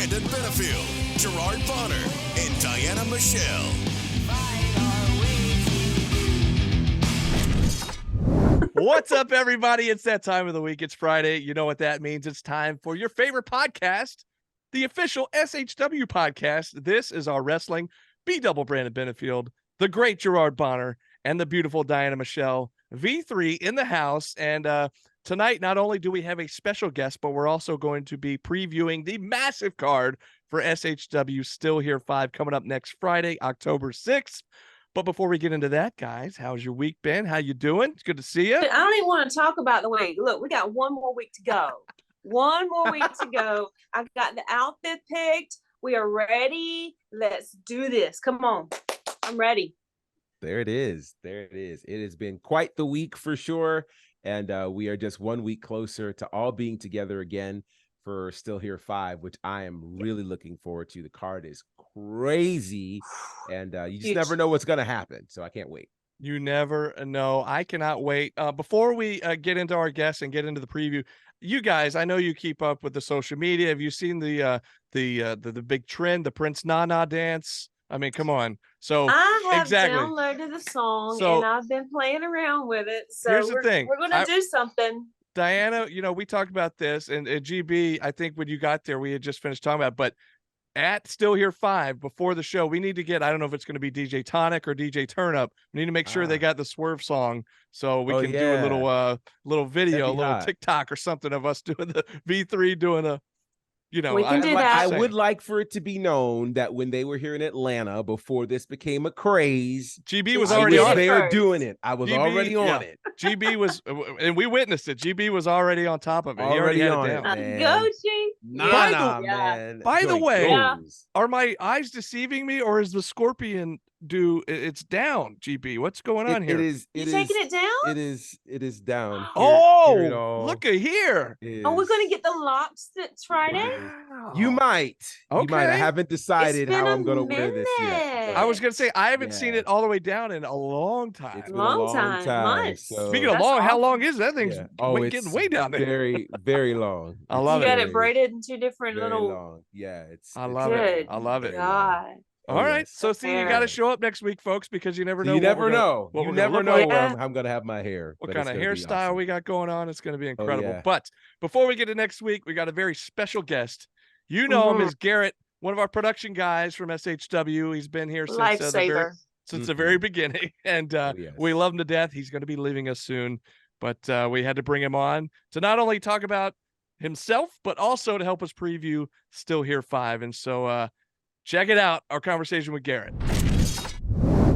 Brandon Benefield, Gerard Bonner, and Diana Michelle. What's up, everybody? It's that time of the week. It's Friday. You know what that means. It's time for your favorite podcast, the official SHW podcast. This is our wrestling. B-double Brandon Benefield, the great Gerard Bonner, and the beautiful Diana Michelle. V3 in the house. And tonight, not only do we have a special guest, but we're also going to be previewing the massive card for SHW Still Here 5 coming up next Friday, October 6th. But before we get into that, guys, how's your week been? How you doing? It's good to see you. I don't even want to talk about the week. Look, we got one more week to go. One more week to go. I've got the outfit picked. We are ready. Let's do this. Come on. I'm ready. There it is. There it is. It has been quite the week for sure. And we are just 1 week closer to all being together again for Still Here 5, which I am really looking forward to. The card is crazy, and you just never know what's going to happen. So I can't wait. You never know. I cannot wait. Before we get into our guests and get into the preview, you guys, I know you keep up with the social media. Have you seen the big trend, the Prince Nana dance? I mean, come on. So I have exactly. downloaded the song and I've been playing around with it. So here's the thing. We're going to do something. Diana, you know, we talked about this, and GB, I think when you got there, we had just finished talking about it, but at Still Here 5, before the show, we need to get, I don't know if it's going to be DJ Tonic or DJ Turn Up. We need to make sure they got the Swerve song so we can do a little video, a little TikTok or something of us doing the V3 doing a, you know, we can do that. I would like for it to be known that when they were here in Atlanta, before this became a craze, GB was already on there doing it. I was already on it. GB was, and we witnessed it. GB was already on top of it. He already had it down. Go, G. Man. By the way, are my eyes deceiving me, or is the scorpion it's down? GB, what's going on here? You taking it down? It is down. Look at here. Oh, we're gonna get the locks next Friday. Wow. You might. Okay. You might. I haven't decided how I'm gonna wear this yet. I was gonna say I haven't seen it all the way down in a long time. It's been a long time. So. Speaking of long, how long is that thing's getting way down there? Very, very long. I love it. You got it braided in two different little. Long. Yeah, I love it. I love it. God. All right. So see, you got to show up next week, folks, because you never know. You never know. You never know where I'm going to have my hair. What kind of hairstyle we got going on. It's going to be incredible. But before we get to next week, we got a very special guest. You know him as Garett, one of our production guys from SHW. He's been here since the very beginning. And we love him to death. He's going to be leaving us soon. But we had to bring him on to not only talk about himself, but also to help us preview Still Here 5. And so check it out, our conversation with Garett.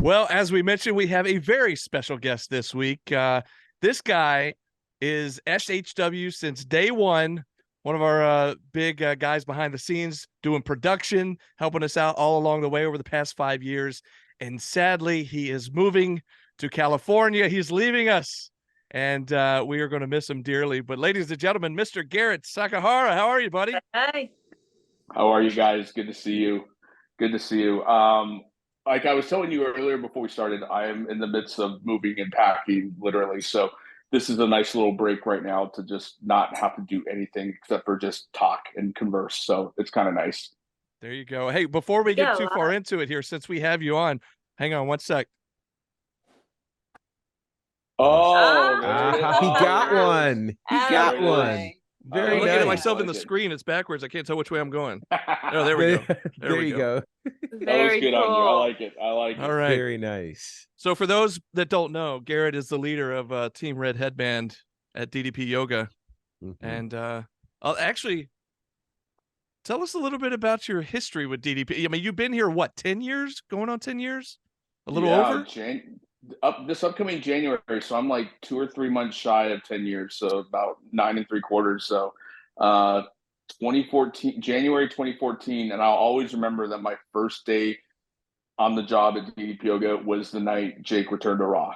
Well, as we mentioned, we have a very special guest this week. This guy is SHW since day one of our big guys behind the scenes, doing production, helping us out all along the way over the past 5 years. And sadly, he is moving to California. He's leaving us, and we are going to miss him dearly. But ladies and gentlemen, Mr. Garett Sakahara, how are you, buddy? Hey. How are you guys? Good to see you. Good to see you. Like I was telling you earlier before we started, I am in the midst of moving and packing, literally. So this is a nice little break right now to just not have to do anything except for just talk and converse. So it's kind of nice. There you go. Hey, before we get too far into it here, since we have you on, hang on one sec. He got one. He got one. I'm looking at myself in the screen. It's backwards. I can't tell which way I'm going. Oh, there we go. There you go. That was good on you. I like it. All right. Very nice. So for those that don't know, Garett is the leader of Team Red Headband at DDP Yoga. And I'll actually tell us a little bit about your history with DDP. I mean, you've been here, what, 10 years? Going on 10 years? A little over? This upcoming January, so I'm like 2 or 3 months shy of 10 years, so about 9 3/4. So 2014, January 2014, and I'll always remember that my first day on the job at DDP Yoga was the night Jake returned to Raw.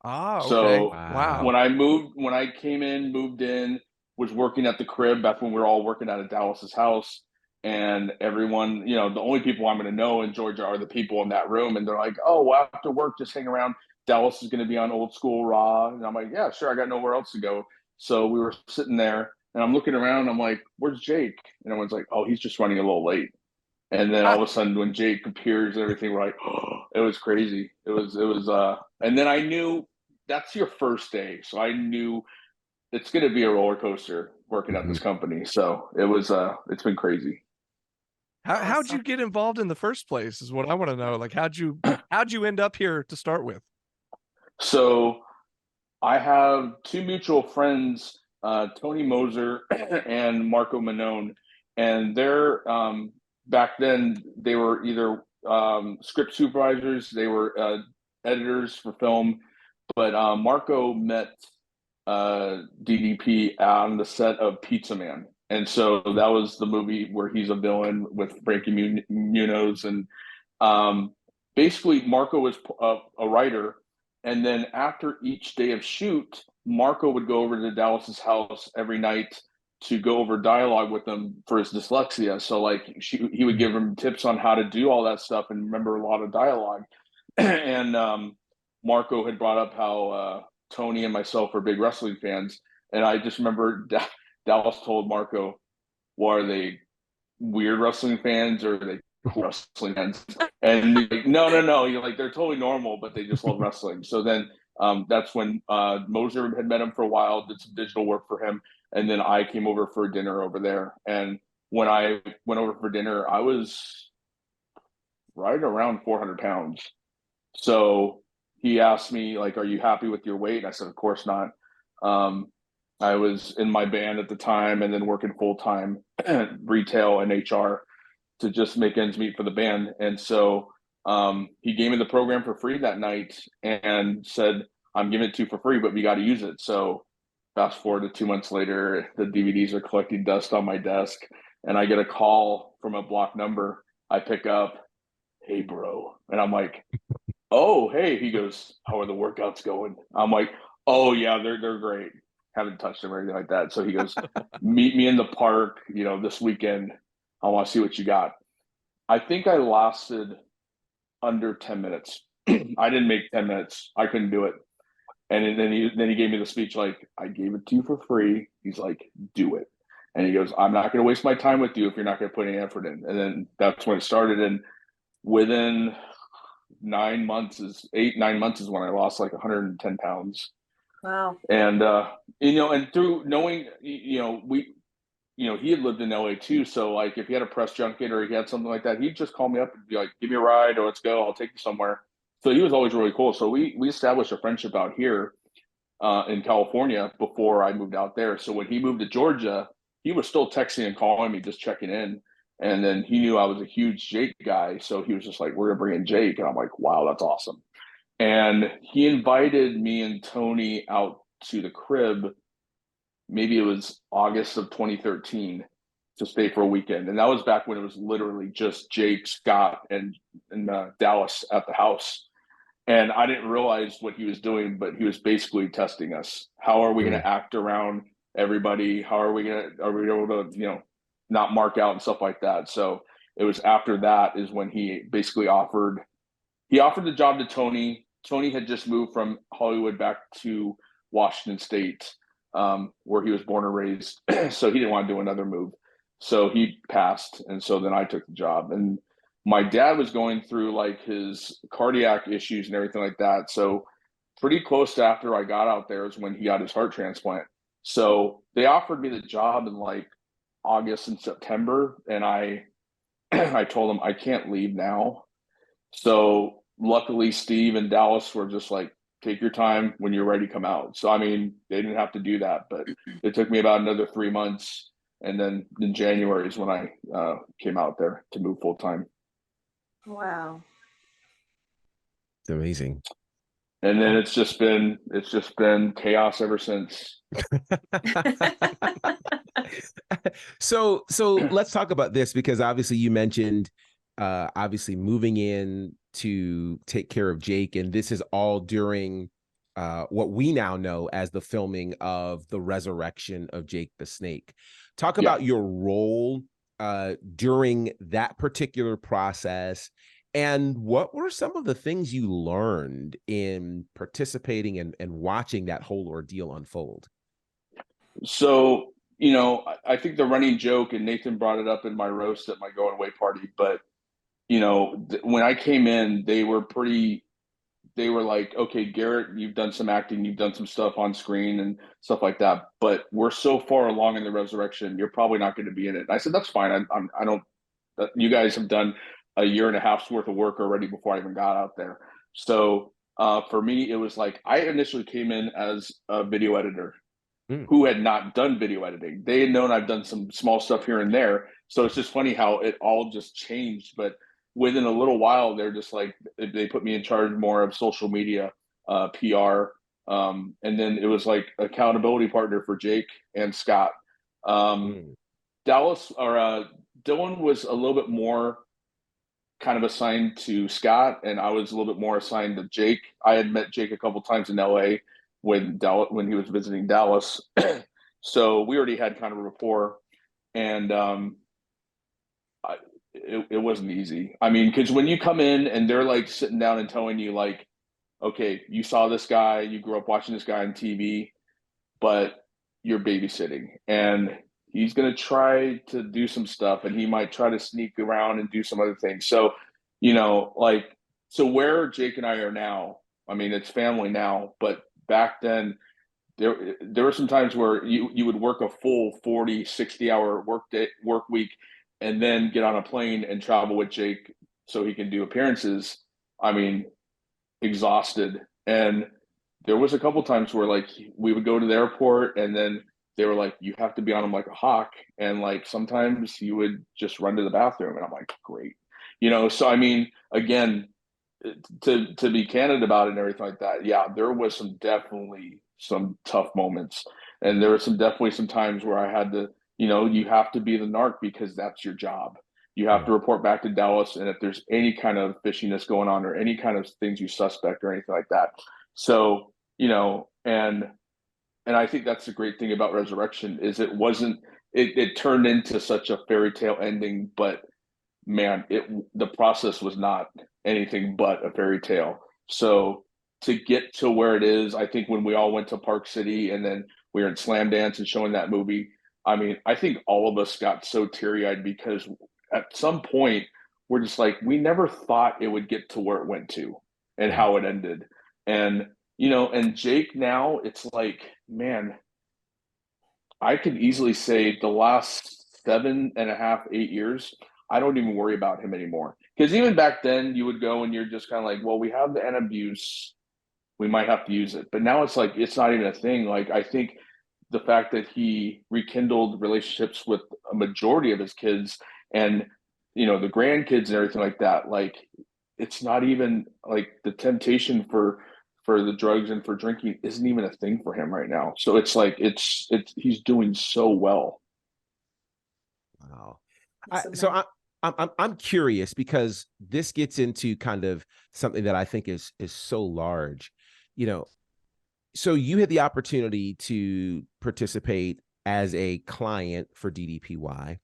Okay. So wow. When I came in, moved in, was working at the crib back when we were all working out of Dallas's house. And everyone, you know, the only people I'm going to know in Georgia are the people in that room. And they're like, oh, well, after work, just hang around. Dallas is going to be on Old School Raw. And I'm like, yeah, sure. I got nowhere else to go. So we were sitting there And I'm looking around, I'm like, where's Jake? And everyone's like, oh, he's just running a little late. And then all of a sudden when Jake appears and everything, we're like, oh, it was crazy. And then I knew that's your first day. So I knew it's going to be a roller coaster working at this company. So it's been crazy. How'd you get involved in the first place is what I want to know. Like, how'd you end up here to start with? So I have two mutual friends, Tony Moser and Marco Manone, and they're back then they were either script supervisors, they were editors for film, but Marco met DDP on the set of Pizza Man, and so that was the movie where he's a villain with Frankie Muniz, and basically Marco was a writer. And then after each day of shoot, Marco would go over to Dallas's house every night to go over dialogue with him for his dyslexia. So like he would give him tips on how to do all that stuff and remember a lot of dialogue. And Marco had brought up how Tony and myself are big wrestling fans. And I just remember Dallas told Marco, well, are they weird wrestling fans or are they wrestling fans? And like, no, you're like, they're totally normal, but they just love wrestling. So then that's when Moser had met him for a while, did some digital work for him, and then I came over for dinner over there. And when I went over for dinner, I was right around 400 pounds. So he asked me, like, are you happy with your weight? And I said, of course not. I was in my band at the time and then working full-time retail and HR to just make ends meet for the band. And so he gave me the program for free that night and said, I'm giving it to you for free, but we got to use it. So fast forward to 2 months later, the DVDs are collecting dust on my desk and I get a call from a blocked number. I pick up, hey bro. And I'm like, oh, hey. He goes, how are the workouts going? I'm like, oh yeah, they're great. Haven't touched them or anything like that. So he goes, meet me in the park, this weekend. I want to see what you got. I think I lasted under 10 minutes. I didn't make 10 minutes. I couldn't do it. And then he gave me the speech like, I gave it to you for free. He's like, do it. And he goes, I'm not going to waste my time with you if you're not going to put any effort in. And then that's when it started. And within 9 months is when I lost like 110 pounds. Wow. And, and through knowing, he had lived in LA too. So like if he had a press junket or he had something like that, he'd just call me up and be like, give me a ride or let's go. I'll take you somewhere. So he was always really cool. So we established a friendship out here in California before I moved out there. So when he moved to Georgia, he was still texting and calling me, just checking in. And then he knew I was a huge Jake guy. So he was just like, we're going to bring in Jake. And I'm like, wow, that's awesome. And he invited me and Tony out to the crib. Maybe it was August of 2013 to stay for a weekend. And that was back when it was literally just Jake, Scott, and Dallas at the house. And I didn't realize what he was doing, but he was basically testing us. How are we going to act around everybody? Are we able to, not mark out and stuff like that? So it was after that is when he basically offered the job to Tony. Tony had just moved from Hollywood back to Washington State, where he was born and raised. So he didn't want to do another move. So he passed. And so then I took the job. And my dad was going through like his cardiac issues and everything like that. So pretty close to after I got out there is when he got his heart transplant. So they offered me the job in like August and September. And I told them I can't leave now. So luckily Steve and Dallas were just like, take your time, when you're ready, come out. So, I mean, they didn't have to do that, but it took me about another 3 months. And then in January is when I came out there to move full time. Wow. It's amazing. And then it's just been chaos ever since. So let's talk about this, because obviously you mentioned obviously moving in to take care of Jake, and this is all during what we now know as the filming of the resurrection of Jake the Snake. Talk about your role during that particular process, and what were some of the things you learned in participating and watching that whole ordeal unfold? So, I think the running joke, and Nathan brought it up in my roast at my going away party, but when I came in, they were like, okay, Garett, you've done some acting, you've done some stuff on screen and stuff like that, but we're so far along in the resurrection, you're probably not going to be in it. And I said, that's fine. I don't, you guys have done a year and a half's worth of work already before I even got out there. So for me, it was like, I initially came in as a video editor who had not done video editing. They had known I've done some small stuff here and there. So it's just funny how it all just changed. But within a little while, they're just like, they put me in charge more of social media, PR. And then it was like accountability partner for Jake and Scott. Dallas or Dylan was a little bit more kind of assigned to Scott, and I was a little bit more assigned to Jake. I had met Jake a couple times in LA when he was visiting Dallas. So we already had kind of a rapport, and it wasn't easy. I mean, because when you come in and they're like sitting down and telling you like, okay, you saw this guy, you grew up watching this guy on TV, but you're babysitting, and he's going to try to do some stuff, and he might try to sneak around and do some other things. So, so where Jake and I are now, I mean, it's family now, but back then there were some times where you would work a full 40, 60-hour work week and then get on a plane and travel with Jake so he can do appearances. I mean, exhausted. And there was a couple times where like we would go to the airport and then they were like, you have to be on him like a hawk. And like sometimes he would just run to the bathroom and I'm like, great. So I mean, again, to be candid about it and everything like that, yeah, there was definitely some tough moments. And there were definitely some times where I had to, you have to be the narc because that's your job. You have to report back to Dallas. And if there's any kind of fishiness going on or any kind of things you suspect or anything like that. So, and I think that's the great thing about Resurrection is it turned into such a fairy tale ending, but man, the process was not anything but a fairy tale. So to get to where it is, I think when we all went to Park City and then we were in Slam Dance and showing that movie, I mean, I think all of us got so teary-eyed because at some point we're just like, we never thought it would get to where it went to and how it ended. And, and Jake now, it's like, man, I could easily say the last 7.5, 8 years, I don't even worry about him anymore. Because even back then you would go and you're just kind of like, well, we have the N abuse, we might have to use it. But now it's like, it's not even a thing. Like, I think the fact that he rekindled relationships with a majority of his kids and, the grandkids and everything like that, like, it's not even like the temptation for the drugs and for drinking isn't even a thing for him right now. So it's like, he's doing so well. Wow. So I'm curious because this gets into kind of something that I think is so large, so you had the opportunity to participate as a client for DDPY.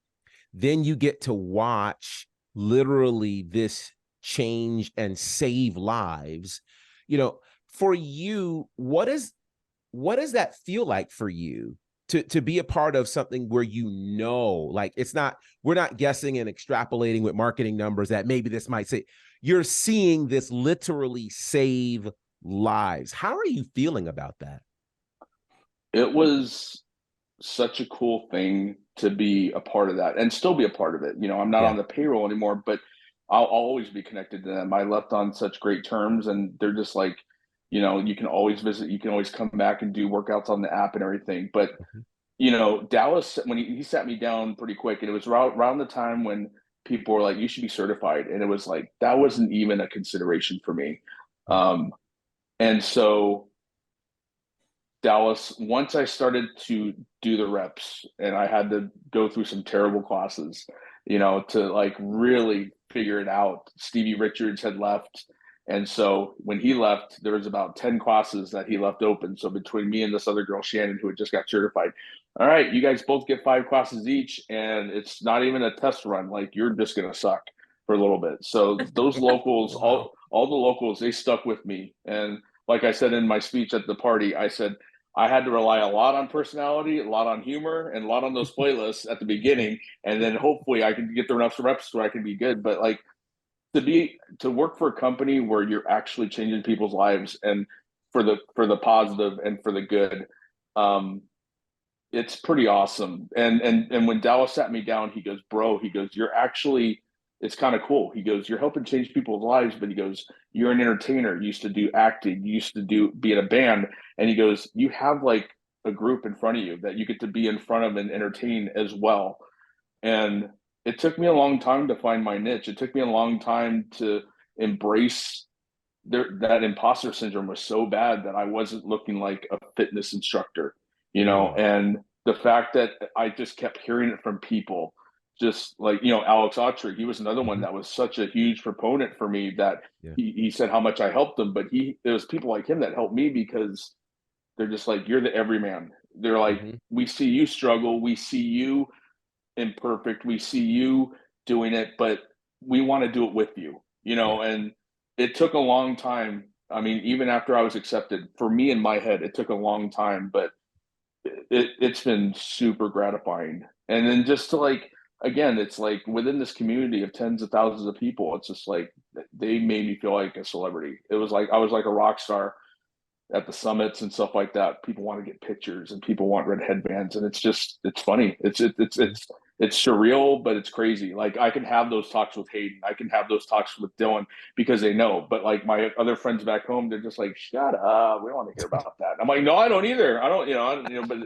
Then you get to watch literally this change and save lives. For you, what does that feel like for you to be a part of something where like we're not guessing and extrapolating with marketing numbers that maybe this might say, you're seeing this literally save lives. How are you feeling about that? It was such a cool thing to be a part of that and still be a part of it. I'm not on the payroll anymore, but I'll always be connected to them. I left on such great terms and they're just like, you can always visit, you can always come back and do workouts on the app and everything. But, Dallas, when he sat me down pretty quick, and it was around the time when people were like, you should be certified. And it was like, that wasn't even a consideration for me. And so Dallas, once I started to do the reps and I had to go through some terrible classes, to like really figure it out. Stevie Richards had left. And so when he left, there was about 10 classes that he left open. So between me and this other girl, Shannon, who had just got certified, all right, you guys both get 5 classes each. And it's not even a test run. Like, you're just going to suck for a little bit. So those locals, all the locals, they stuck with me. And like I said in my speech at the party, I said, I had to rely a lot on personality, a lot on humor, and a lot on those playlists at the beginning. And then hopefully I can get enough reps where I can be good. But like to work for a company where you're actually changing people's lives and for the positive and for the good, it's pretty awesome. And when Dallas sat me down, he goes, bro, he goes, you're actually, it's kind of cool. He goes, you're helping change people's lives, but he goes, you're an entertainer. You used to do acting. You used to be in a band. And he goes, you have like a group in front of you that you get to be in front of and entertain as well. And it took me a long time to find my niche. It took me a long time to embrace that imposter syndrome was so bad that I wasn't looking like a fitness instructor, and the fact that I just kept hearing it from people, just like, Alex Autry, he was another one that was such a huge proponent for me that he said how much I helped him, but there was people like him that helped me because they're just like, you're the everyman. They're like, we see you struggle. We see you imperfect. We see you doing it, but we want to do it with you, and it took a long time. I mean, even after I was accepted, for me in my head, it took a long time, but it's been super gratifying. And then just to like, again, it's like within this community of tens of thousands of people, it's just like they made me feel like a celebrity. It was like I was like a rock star at the summits and stuff like that. People want to get pictures and people want red headbands, and it's funny. It's surreal, but it's crazy. Like I can have those talks with Hayden, I can have those talks with Dylan because they know. But like my other friends back home, they're just like, shut up, we don't want to hear about that. I'm like, no, I don't either. I don't, but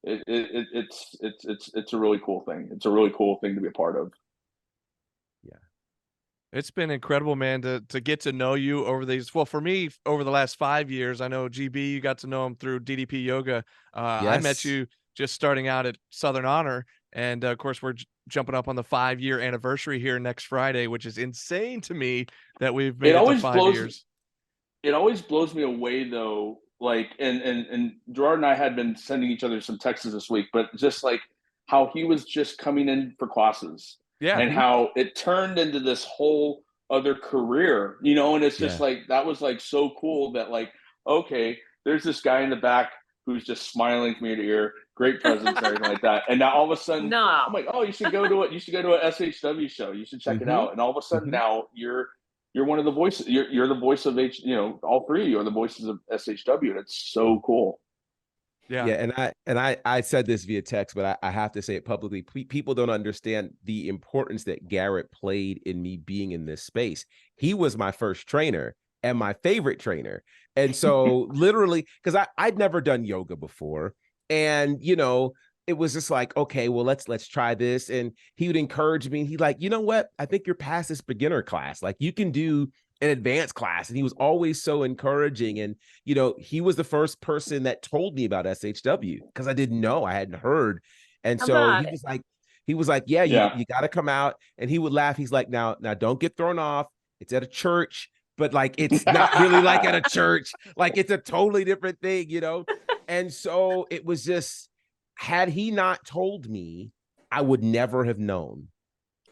it's a really cool thing. It's a really cool thing to be a part of. It's been incredible, man, to get to know you over these. Well, for me, over the last 5 years, I know GB, you got to know him through DDP Yoga. I met you just starting out at Southern Honor. And of course, we're jumping up on the 5-year anniversary here next Friday, which is insane to me that we've made it to 5 years. It always blows me away, though. Like, and Gerard and I had been sending each other some texts this week, but just like how he was just coming in for classes. Yeah. And how it turned into this whole other career, and it's just like, that was like so cool that like, okay, there's this guy in the back who's just smiling from ear to ear, great presence and everything like that. And now all of a sudden, I'm like, oh, you should go to an SHW show. You should check it out. And all of a sudden now you're one of the voices. You're the voice of all three of you are the voices of SHW. And it's so cool. Yeah. And I said this via text, but I have to say it publicly. People don't understand the importance that Garett played in me being in this space. He was my first trainer and my favorite trainer. And so literally, because I'd never done yoga before. And, it was just like, okay, well, let's try this. And he would encourage me. He's like, you know what? I think you're past this beginner class. Like you can do an advanced class. And he was always so encouraging. And, he was the first person that told me about SHW because I didn't know, I hadn't heard. And so he was like, yeah, you got to come out. And he would laugh. He's like, now don't get thrown off. It's at a church, but like, it's not really like at a church. Like it's a totally different thing, And so it was just, had he not told me, I would never have known.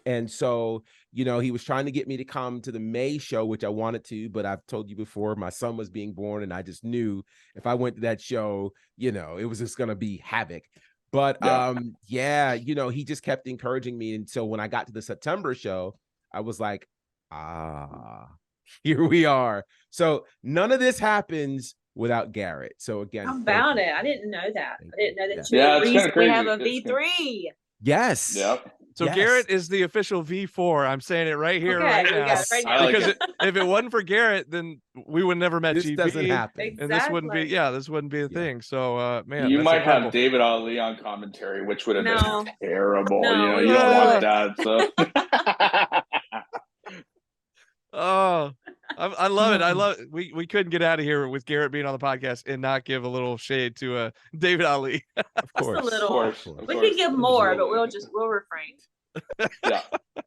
And so, he was trying to get me to come to the May show, which I wanted to, but I've told you before, my son was being born and I just knew if I went to that show, it was just going to be havoc. But he just kept encouraging me. And so when I got to the September show, I was like, here we are. So none of this happens without Garett. So again, how about it? I didn't know that. I didn't know that you were the reason we have a V3. Yes. Yep. So Garett is the official V4. I'm saying it right here, right now. Because if it wasn't for Garett, then we would never met this GB. Doesn't happen. Exactly. And this wouldn't be a thing. So man, you might incredible. have David Ali on commentary, which would have been terrible. No, you don't want that. So oh, I love it. I love it. We couldn't get out of here with Garett being on the podcast and not give a little shade to David Ali. Of course. Just a little. We could give more, but we'll refrain.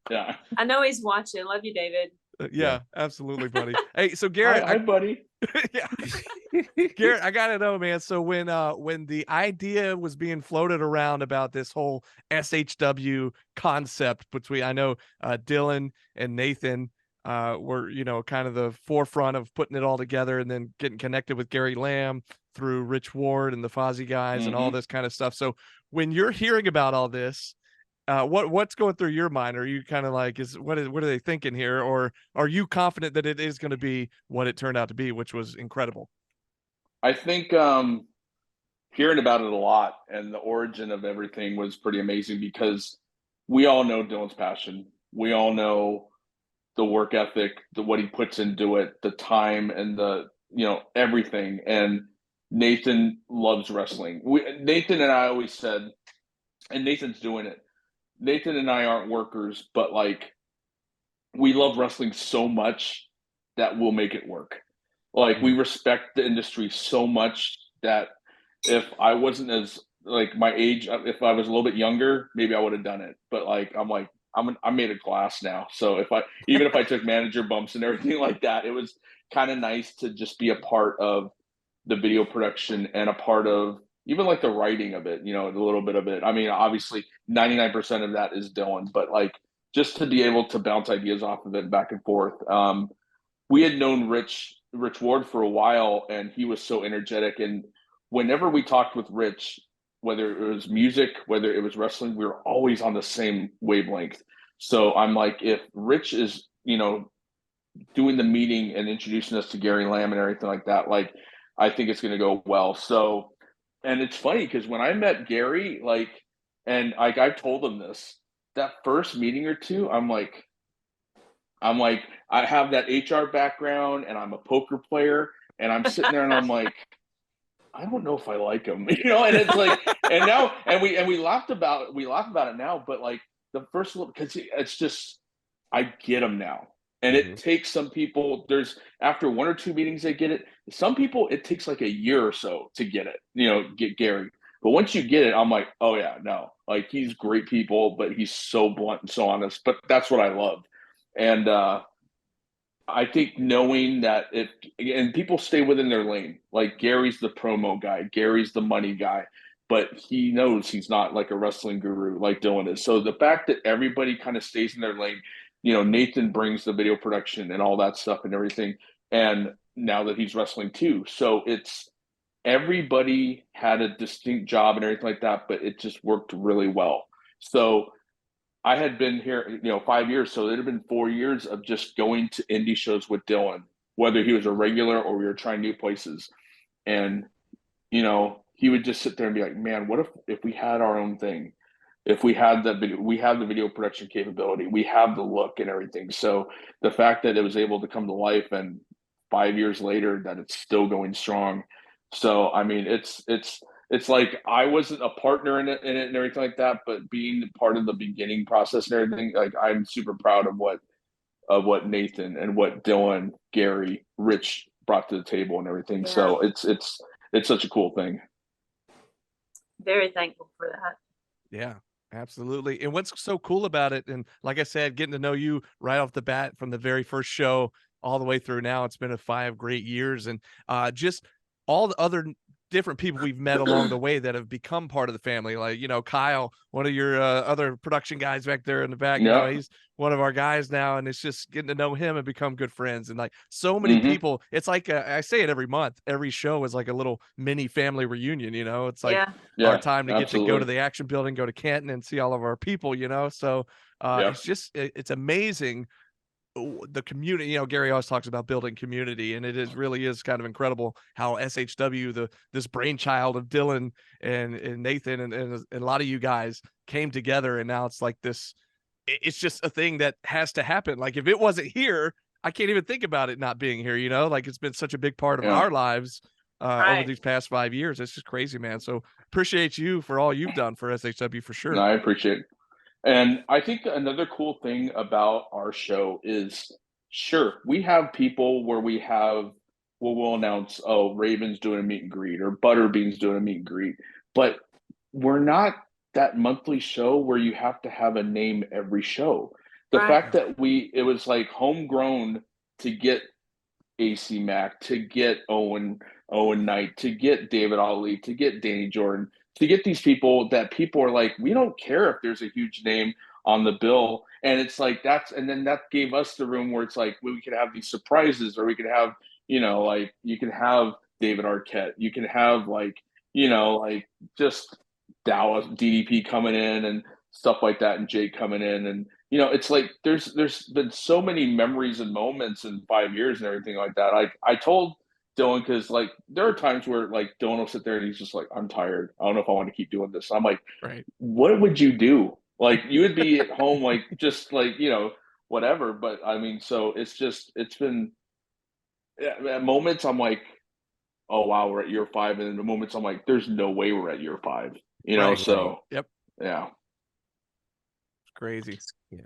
Yeah. I know he's watching. Love you, David. Yeah, absolutely, buddy. Hey, so Garett, hi, buddy. Yeah, Garett, I gotta know, man. So when the idea was being floated around about this whole SHW concept between, I know Dylan and Nathan were, you know, kind of the forefront of putting it all together, and then getting connected with Gary Lamb through Rich Ward and the Fozzy guys and all this kind of stuff. So when you're hearing about all this, what's going through your mind? Are you kind of like, what are they thinking here? Or are you confident that it is going to be what it turned out to be, which was incredible? I think hearing about it a lot and the origin of everything was pretty amazing, because we all know Dylan's passion. We all know the work ethic, what he puts into it, the time and the, you know, everything. And Nathan loves wrestling. Nathan and I always said, and Nathan's doing it, Nathan and I aren't workers, but like, we love wrestling so much that we'll make it work. Like, we respect the industry so much that if I wasn't as like my age, if I was a little bit younger, maybe I would have done it. But like, I'm made of glass now. So even if I took manager bumps and everything like that, it was kind of nice to just be a part of the video production and a part of even like the writing of it, you know, a little bit of it. I mean, obviously 99% of that is Dylan, but like, just to be able to bounce ideas off of it back and forth. We had known Rich Ward for a while, and he was so energetic. And whenever we talked with Rich, whether it was music, whether it was wrestling, we were always on the same wavelength. So I'm like, if Rich is, you know, doing the meeting and introducing us to Gary Lamb and everything like that, like, I think it's going to go well. So, and it's funny because when I met Gary, like, and like I told him this, that first meeting or two, I'm like, I have that HR background and I'm a poker player, and I'm sitting there and I'm like, I don't know if I like him, you know. And it's like, and now, and we laugh about it now, but like the first look, because it's just, I get him now. And it takes some people, there's after one or two meetings they get it. Some people it takes like a year or so to get it, you know, get Gary. But once you get it, I'm like, oh yeah, no, like, he's great people, but he's so blunt and so honest. But that's what I love. And I think knowing that and people stay within their lane. Like, Gary's the promo guy, Gary's the money guy, but he knows he's not like a wrestling guru like Dylan is. So the fact that everybody kind of stays in their lane, you know, Nathan brings the video production and all that stuff and everything. And now that he's wrestling too. So it's, everybody had a distinct job and everything like that, but it just worked really well. So I had been here, you know, 5 years. So it had been 4 years of just going to indie shows with Dylan, whether he was a regular or we were trying new places. And, you know, he would just sit there and be like, man, what if we had our own thing? If we had that video, we have the video production capability, we have the look and everything. So the fact that it was able to come to life, and 5 years later that it's still going strong. So, I mean, it's like I wasn't a partner in it and everything like that, but being part of the beginning process and everything, like, I'm super proud of what Nathan and what Dylan, Gary, Rich brought to the table and everything. Yeah. So it's such a cool thing. Very thankful for that. Yeah, absolutely. And what's so cool about it, and like I said, getting to know you right off the bat from the very first show all the way through now, it's been 5 great years, and just all the other different people we've met along the way that have become part of the family. Like, you know, Kyle, one of your other production guys back there in the back, you know, he's one of our guys now, and it's just getting to know him and become good friends. And like so many people, it's like, I say it every month, every show is like a little mini family reunion, you know, it's like our time to get to go to the action building, go to Canton and see all of our people, you know? So it's just, it's amazing. The community, you know, Gary always talks about building community, and it really is kind of incredible how SHW, this brainchild of Dylan and Nathan and a lot of you guys came together, and now it's like this, it's just a thing that has to happen. Like, if it wasn't here, I can't even think about it not being here, you know, like, it's been such a big part of our lives over these past 5 years. It's just crazy, man. So appreciate you for all you've done for SHW for sure. No, I appreciate it. And I think another cool thing about our show is, sure, we have people where we'll announce, oh, Raven's doing a meet and greet or Butterbean's doing a meet and greet, but we're not that monthly show where you have to have a name every show. The fact that it was like homegrown to get AC Mack, to get Owen Knight, to get David Ali, to get Danny Jordan, to get these people that people are like, we don't care if there's a huge name on the bill. And it's like, and then that gave us the room where it's like, we could have these surprises, or we could have, like you can have David Arquette, you can have like, like just Dallas DDP coming in and stuff like that, and Jake coming in. And, it's like, there's been so many memories and moments in 5 years and everything like that. Like I told Dylan, because like there are times where like Dylan will sit there and he's just like, I'm tired, I don't know if I want to keep doing this. I'm like, right. What would you do? Like you would be at home, like just like, whatever. But I mean, so it's been at moments I'm like, oh wow, we're at year 5. And in the moments I'm like, there's no way we're at year 5, Right. so Yep. Yeah. It's crazy. Yeah.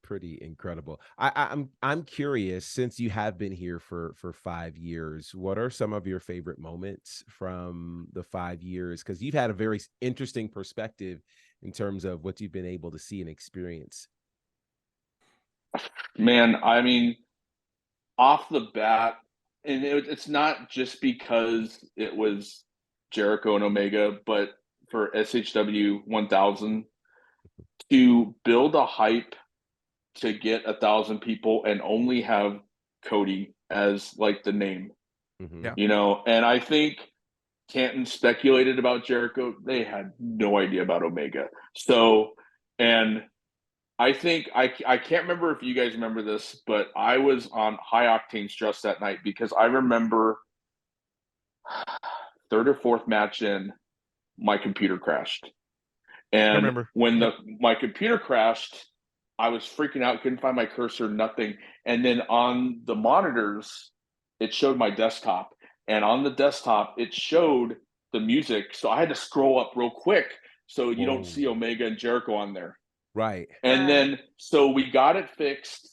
Pretty incredible. I'm curious, since you have been here for 5 years, what are some of your favorite moments from the 5 years? Because you've had a very interesting perspective in terms of what you've been able to see and experience. Man, I mean, off the bat, and it's not just because it was Jericho and Omega, but for SHW 1000 to build a hype to get 1,000 people and only have Cody as like the name, Yeah. And I think Canton speculated about Jericho. They had no idea about Omega. So, and I think I can't remember if you guys remember this, but I was on high octane stress that night because I remember third or fourth match in, my computer crashed. And I remember when my computer crashed, I was freaking out, couldn't find my cursor, nothing. And then on the monitors, it showed my desktop. And on the desktop, it showed the music. So I had to scroll up real quick so you don't see Omega and Jericho on there. Right. And then, so we got it fixed.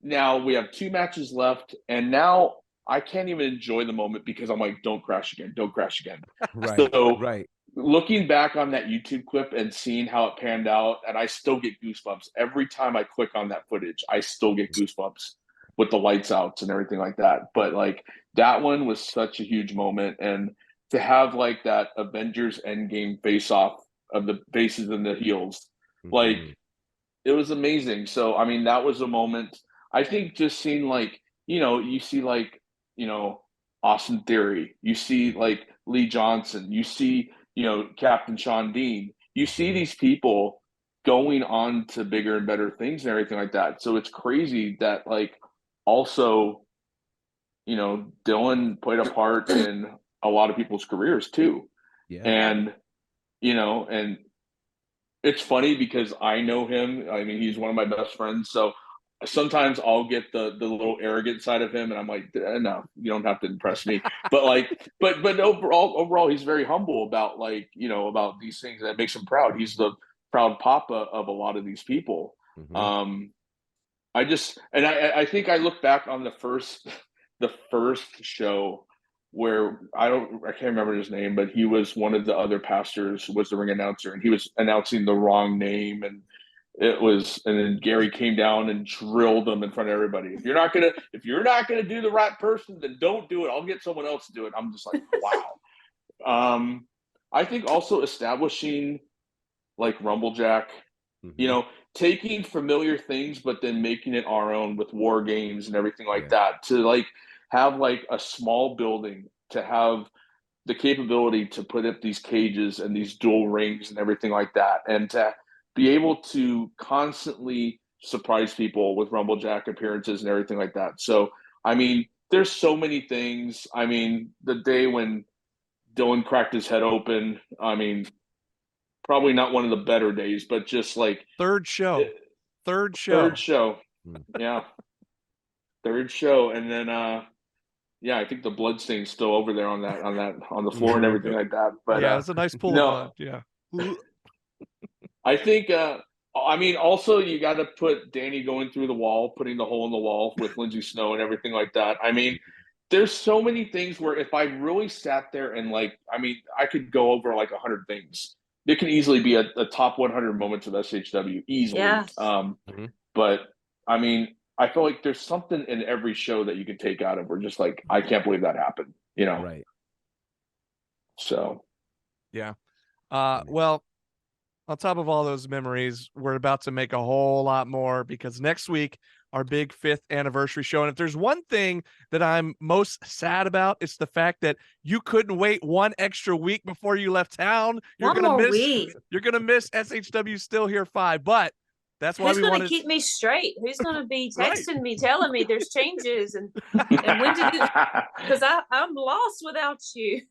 Now we have 2 matches left. And now I can't even enjoy the moment because I'm like, don't crash again. Don't crash again. Right. So, right. Looking back on that YouTube clip and seeing how it panned out, and I still get goosebumps every time I click on that footage. I still get goosebumps with the lights out and everything like that. But like that one was such a huge moment, and to have like that Avengers Endgame face off of the faces and the heels, like it was amazing. So I mean, that was a moment. I think just seeing like, you see like, Austin Theory, you see like Lee Johnson, you see, Captain Sean Dean, you see these people going on to bigger and better things and everything like that. So it's crazy that like also, Dylan played a part in a lot of people's careers too. Yeah. And, and it's funny because I know him. I mean, he's one of my best friends. So sometimes I'll get the little arrogant side of him, and I'm like, no, you don't have to impress me. But like, but overall, he's very humble about like, about these things, and it makes him proud. He's the proud papa of a lot of these people. I think I look back on the first show where I can't remember his name, but he was one of the other pastors, was the ring announcer, and he was announcing the wrong name, and then Gary came down and drilled them in front of everybody. If you're not gonna do the right person, then don't do it. I'll get someone else to do it. I'm just like, wow. I think also establishing like Rumblejack, taking familiar things but then making it our own with war games and everything like that, to like have like a small building, to have the capability to put up these cages and these dual rings and everything like that, and to be able to constantly surprise people with Rumblejack appearances and everything like that. So, I mean, there's so many things. I mean, the day when Dylan cracked his head open, I mean, probably not one of the better days, but just like third show. Yeah. Third show. And then, I think the bloodstain's still over there on the floor and everything like that. But yeah, it's a nice pool of blood. Yeah. I think, I mean, also you got to put Danny going through the wall, putting the hole in the wall with Lindsay Snow and everything like that. I mean, there's so many things where if I really sat there and like, I mean, I could go over like 100 things. It can easily be a top 100 moments of SHW easily. Yes. But I mean, I feel like there's something in every show that you can take out of. We're just like, I can't believe that happened, Right. So. Yeah. Well, on top of all those memories, we're about to make a whole lot more because next week, our big 5th anniversary show. And if there's one thing that I'm most sad about, it's the fact that you couldn't wait one extra week before you left town. You're One gonna more miss week. you're gonna miss SHW Still Here 5, but that's why Who's we going wanted to keep me straight? Who's going to be Right. texting me, telling me there's changes and when to do? Because I'm lost without you.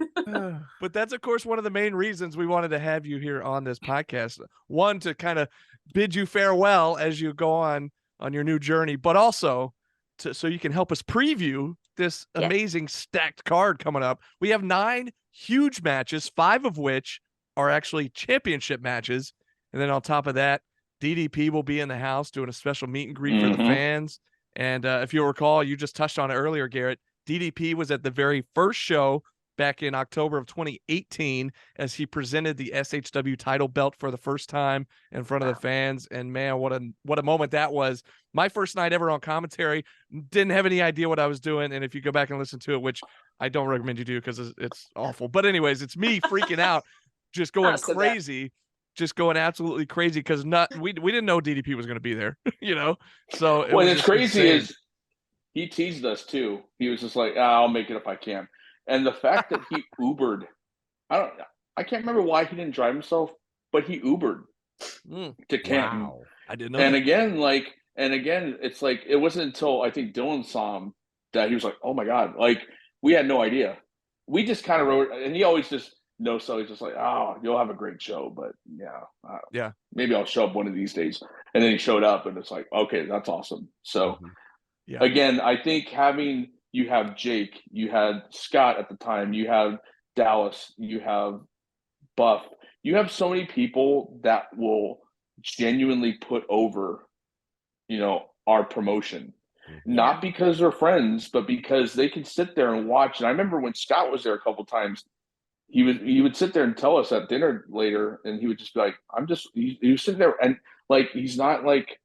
But that's, of course, one of the main reasons we wanted to have you here on this podcast. One, to kind of bid you farewell as you go on your new journey, but also so you can help us preview this amazing stacked card coming up. We have 9 huge matches, 5 of which are actually championship matches. And then on top of that, DDP will be in the house doing a special meet and greet for the fans. And if you'll recall, you just touched on it earlier, Garett, DDP was at the very first show back in October of 2018 as he presented the SHW title belt for the first time in front of the fans. And man, what a moment that was. My first night ever on commentary, didn't have any idea what I was doing. And if you go back and listen to it, which I don't recommend you do because it's awful. But anyways, it's me freaking out, just going crazy. Just going absolutely crazy because we didn't know DDP was going to be there, So it's crazy insane. Is he teased us too. He was just like, I'll make it if I can. And the fact that he Ubered, I can't remember why he didn't drive himself, but he Ubered to Canton. Wow. I didn't know. And again, it's like it wasn't until I think Dylan saw him that he was like, oh my God, like we had no idea. We just kind of wrote, and he always just. No, so he's just like, you'll have a great show, but maybe I'll show up one of these days. And then he showed up, and it's like, okay, that's awesome. So, again, I think you have Jake, you had Scott at the time, you have Dallas, you have Buff, you have so many people that will genuinely put over, our promotion. Not because they're friends, but because they can sit there and watch. And I remember when Scott was there a couple times. He would sit there and tell us at dinner later, and he would just be like, he was sitting there and like he's not like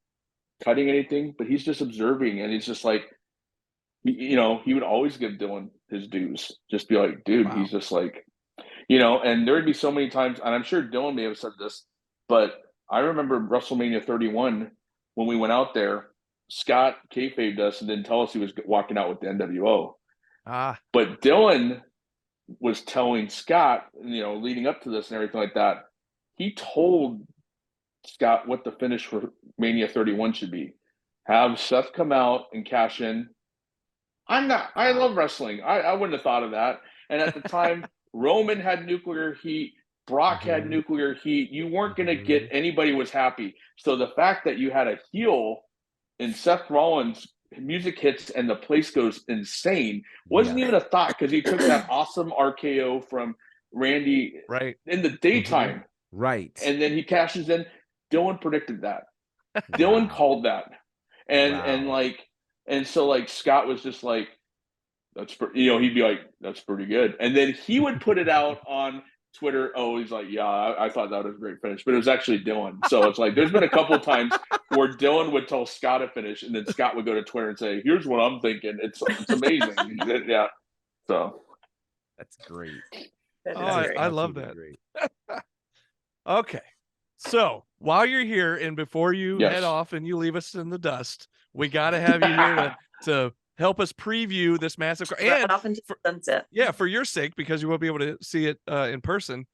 cutting anything, but he's just observing, and he's just like, he would always give Dylan his dues. Just be like, dude, he's just like, and there'd be so many times, and I'm sure Dylan may have said this, but I remember WrestleMania 31 when we went out there, Scott kayfabed us and didn't tell us he was walking out with the NWO. But Dylan was telling Scott, leading up to this and everything like that, he told Scott what the finish for Mania 31 should be. Have Seth come out and cash in. I love wrestling. I wouldn't have thought of that. And at the time, Roman had nuclear heat. Brock had nuclear heat. You weren't going to get anybody was happy. So the fact that you had a heel in Seth Rollins, music hits and the place goes insane wasn't even a thought because he took that awesome RKO from Randy in the daytime. Right. And then he cashes in. Dylan predicted that. Dylan called that. And so Scott was just like, he'd be like, that's pretty good. And then he would put it out on Twitter. Oh, he's like, I thought that was a great finish, but it was actually Dylan. So it's like there's been a couple of times where Dylan would tell Scott to finish, and then Scott would go to Twitter and say, "Here's what I'm thinking." It's amazing. So that's great. I love that. Okay, so while you're here and before you head off and you leave us in the dust, we got to have you here to help us preview this massive and off into sunset. For your sake, because you won't be able to see it in person.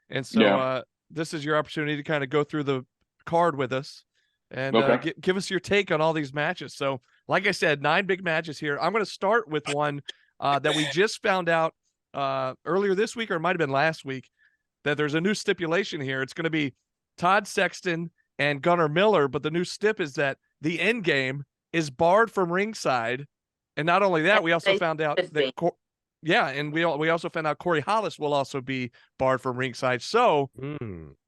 And so this is your opportunity to kind of go through the card with us and give us your take on all these matches. So like I said, 9 big matches here. I'm going to start with one that we just found out earlier this week, or it might've been last week, that there's a new stipulation here. It's going to be Todd Sexton and Gunnar Miller. But the new stip is that the end game is barred from ringside. And not only that, we also found out that, and we also found out Corey Hollis will also be barred from ringside. So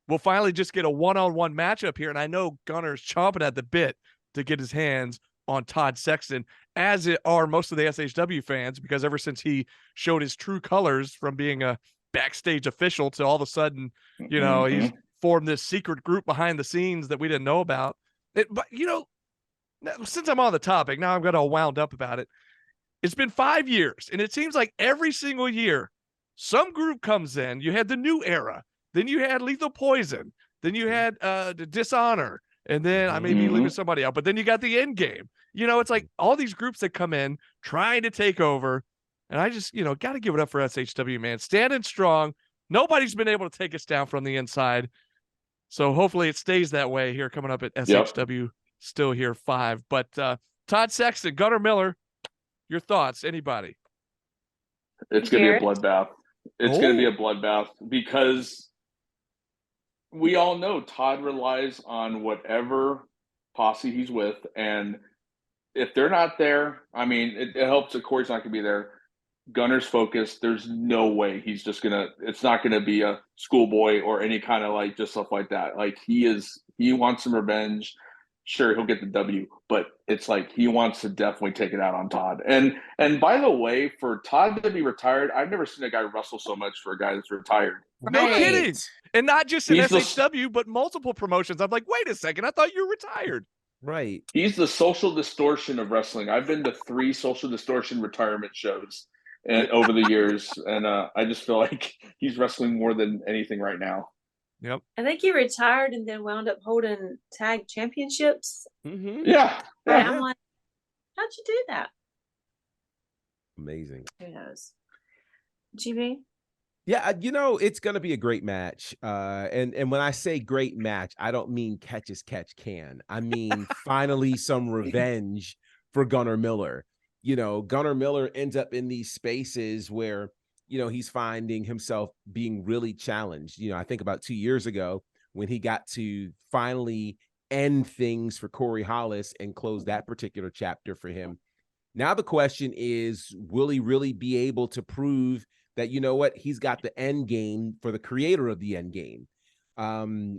we'll finally just get a one-on-one matchup here. And I know Gunner's chomping at the bit to get his hands on Todd Sexton, as it are most of the SHW fans, because ever since he showed his true colors from being a backstage official to all of a sudden, he's formed this secret group behind the scenes that we didn't know about. But since I'm on the topic, now I'm going to wound up about it. It's been 5 years, and it seems like every single year, some group comes in. You had the New Era, then you had Lethal Poison, Then you had the Dishonor, and then I may be leaving somebody out, but then you got the End Game. It's like all these groups that come in trying to take over, and I just got to give it up for SHW, man, standing strong. Nobody's been able to take us down from the inside, so hopefully it stays that way here coming up at SHW. Still here 5, but Todd Sexton, Gunnar Miller, your thoughts? Anybody? It's going to be a bloodbath. It's going to be a bloodbath because we all know Todd relies on whatever posse he's with. And if they're not there, I mean, it helps that Corey's not going to be there. Gunnar's focused. There's no way he's just going to – it's not going to be a schoolboy or any kind of like just stuff like that. Like he wants some revenge. Sure, he'll get the W, but it's like he wants to definitely take it out on Todd. And by the way, for Todd to be retired, I've never seen a guy wrestle so much for a guy that's retired. No kidding. And not just in SHW, but multiple promotions. I'm like, wait a second, I thought you were retired. Right. He's the social distortion of wrestling. I've been to 3 social distortion retirement shows and over the years, and I just feel like he's wrestling more than anything right now. Yep. I think he retired and then wound up holding tag championships. Yeah. I'm like, how'd you do that? Amazing. Who knows? GB? Yeah, it's going to be a great match. And when I say great match, I don't mean catch as catch can. I mean, finally some revenge for Gunnar Miller. Gunnar Miller ends up in these spaces where he's finding himself being really challenged. I think about 2 years ago when he got to finally end things for Corey Hollis and close that particular chapter for him. Now the question is, will he really be able to prove that, he's got the end game for the creator of the end game?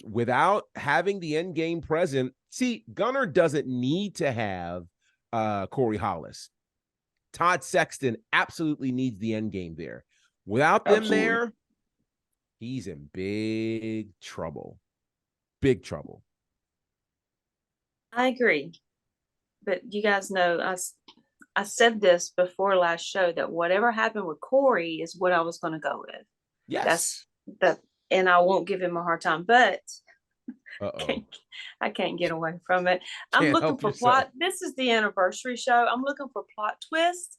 Without having the end game present, see, Gunnar doesn't need to have Corey Hollis. Todd Sexton absolutely needs the end game there. Without them there, he's in big trouble. Big trouble. I agree. But you guys know, I said this before last show that whatever happened with Corey is what I was going to go with. Yes. And I won't give him a hard time, but I can't get away from it. I'm looking for plot. This is the anniversary show. I'm looking for plot twists.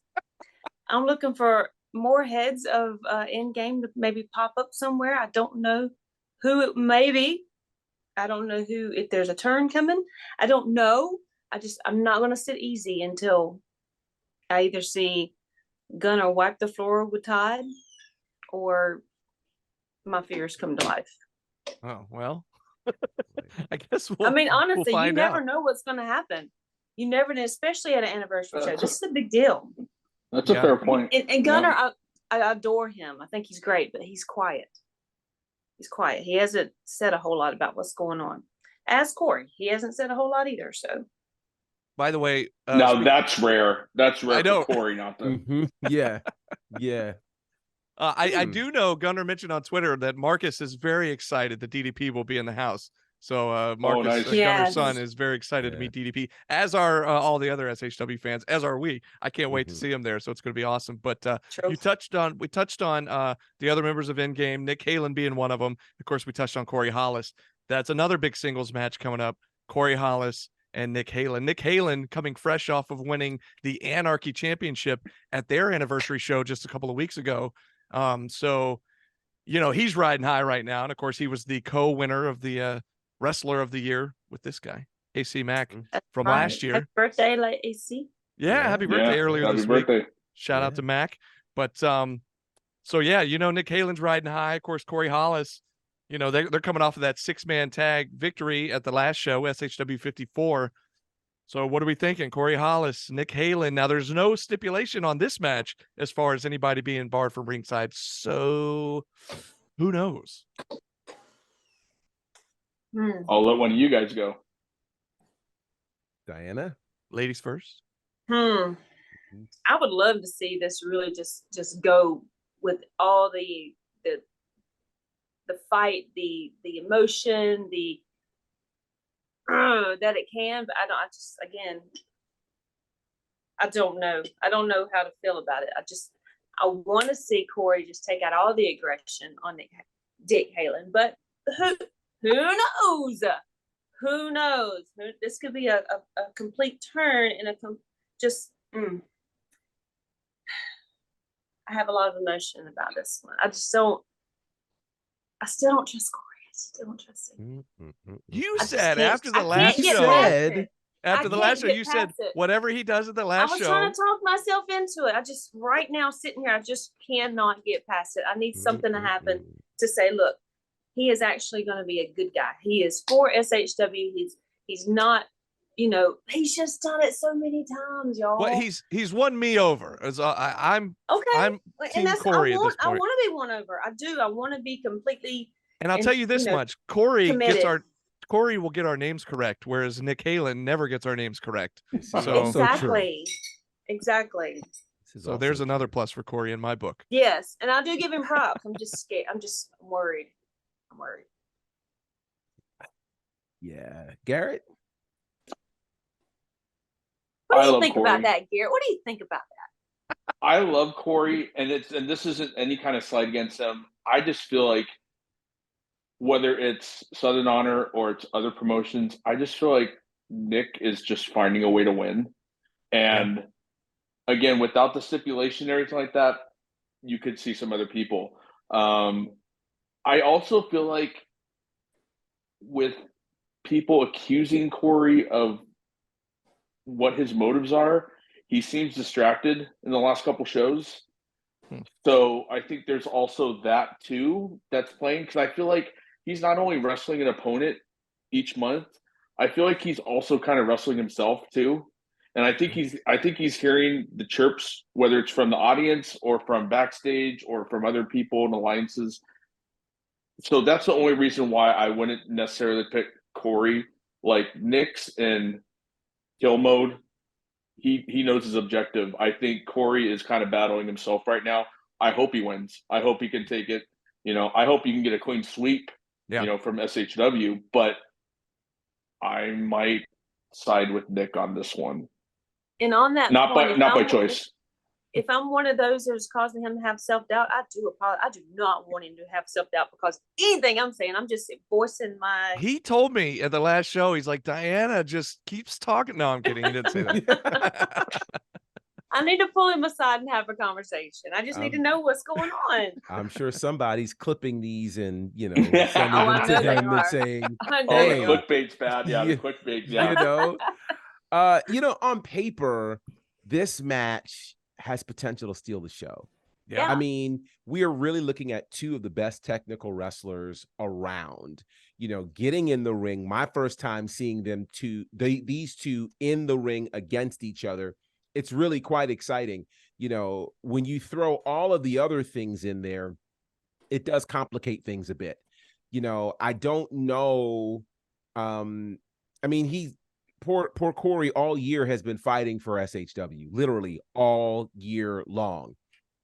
I'm looking for more heads of Endgame to maybe pop up somewhere. I don't know who it may be. I don't know if there's a turn coming. I don't know. I'm not going to sit easy until I either see Gunnar wipe the floor with Todd or my fears come to life. Oh, well, I guess honestly, we'll you never know what's going to happen. You never know, especially at an anniversary show. This is a big deal. That's a fair point. And Gunnar, I adore him. I think he's great, but he's quiet. He's quiet. He hasn't said a whole lot about what's going on. As Corey, he hasn't said a whole lot either. So, by the way, now that's rare. That's rare I know. for Corey, not the. Yeah. I do know Gunnar mentioned on Twitter that Marcus is very excited that DDP will be in the house. So Marcus, Gunnar's son, is very excited to meet DDP, as are all the other SHW fans, as are we. I can't wait to see him there, so it's going to be awesome. But we touched on the other members of Endgame, Nick Halen being one of them. Of course, we touched on Corey Hollis. That's another big singles match coming up. Corey Hollis and Nick Halen. Nick Halen coming fresh off of winning the Anarchy Championship at their anniversary show just a couple of weeks ago. So, he's riding high right now. And of course, he was the co-winner of the Wrestler of the Year with this guy, AC Mack, from last year. Happy birthday, like AC. Yeah, happy birthday earlier this week. Shout out to Mac. But Nick Halen's riding high. Of course, Corey Hollis, they're coming off of that 6-man tag victory at the last show, SHW 54. So what are we thinking? Corey Hollis, Nick Halen. Now, there's no stipulation on this match as far as anybody being barred from ringside. So who knows? I'll let one of you guys go. Diana? Ladies first. I would love to see this really just go with all the fight, the emotion, that it can, but I don't know. I don't know how to feel about it. I want to see Corey just take out all the aggression on Dick Halen, but Who knows? Who knows? This could be a complete turn and I have a lot of emotion about this one. I still don't trust Corey. I still don't trust him. You said after the last show, you said whatever he does at the last show. I was trying to talk myself into it. I just right now sitting here, I just cannot get past it. I need something to happen to say, look, he is actually going to be a good guy. He is for SHW. He's not, he's just done it so many times, y'all. Well, he's won me over. I'm Team Corey at this point. I want to be won over. I do. I want to be completely. And I'll tell you this much: Corey committed. Corey will get our names correct, whereas Nick Halen never gets our names correct. So exactly. So there's another plus for Corey in my book. Yes, and I do give him props. I'm just scared. I'm worried. I'm worried. Yeah, Garett. What do you think about that, Garett? What do you think about that? I love Corey, and this isn't any kind of slight against him. I just feel like whether it's Southern Honor or it's other promotions, I just feel like Nick is just finding a way to win. And again, without the stipulation or anything like that, you could see some other people. I also feel like with people accusing Corey of what his motives are, he seems distracted in the last couple shows. So I think there's also that too that's playing, because I feel like he's not only wrestling an opponent each month, I feel like he's also kind of wrestling himself too. And I think he's hearing the chirps, whether it's from the audience or from backstage or from other people and alliances. So that's the only reason why I wouldn't necessarily pick Corey. Like Nick's in kill mode. He knows his objective. I think Corey is kind of battling himself right now. I hope he wins. I hope he can take it. I hope he can get a clean sweep, from SHW. But I might side with Nick on this one. And on that not point, by choice. If I'm one of those that's causing him to have self-doubt, I do apologize. I do not want him to have self-doubt because anything I'm saying, I'm just voicing my... He told me at the last show, he's like, Diana just keeps talking. No, I'm kidding. He didn't say that. I need to pull him aside and have a conversation. I just need to know what's going on. I'm sure somebody's clipping these and, sending them to him and saying, hey, the clickbait's bad. Yeah, the clickbait. Yeah. On paper, this match has potential to steal the show. Yeah. I mean, we are really looking at two of the best technical wrestlers around, getting in the ring. My first time seeing these two in the ring against each other. It's really quite exciting. When you throw all of the other things in there, it does complicate things a bit. I don't know. Poor Corey all year has been fighting for SHW, literally all year long.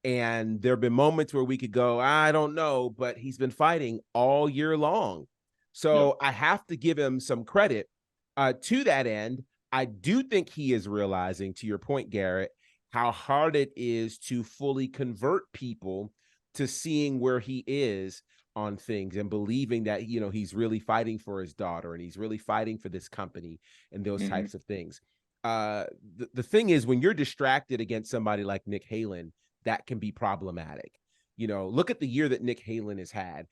And there have been moments where we could go, I don't know, but he's been fighting all year long. So I have to give him some credit. To that end, I do think he is realizing, to your point, Garett, how hard it is to fully convert people to seeing where he is on things and believing that, he's really fighting for his daughter and he's really fighting for this company and those types of things. The thing is, when you're distracted against somebody like Nick Halen, that can be problematic. Look at the year that Nick Halen has had,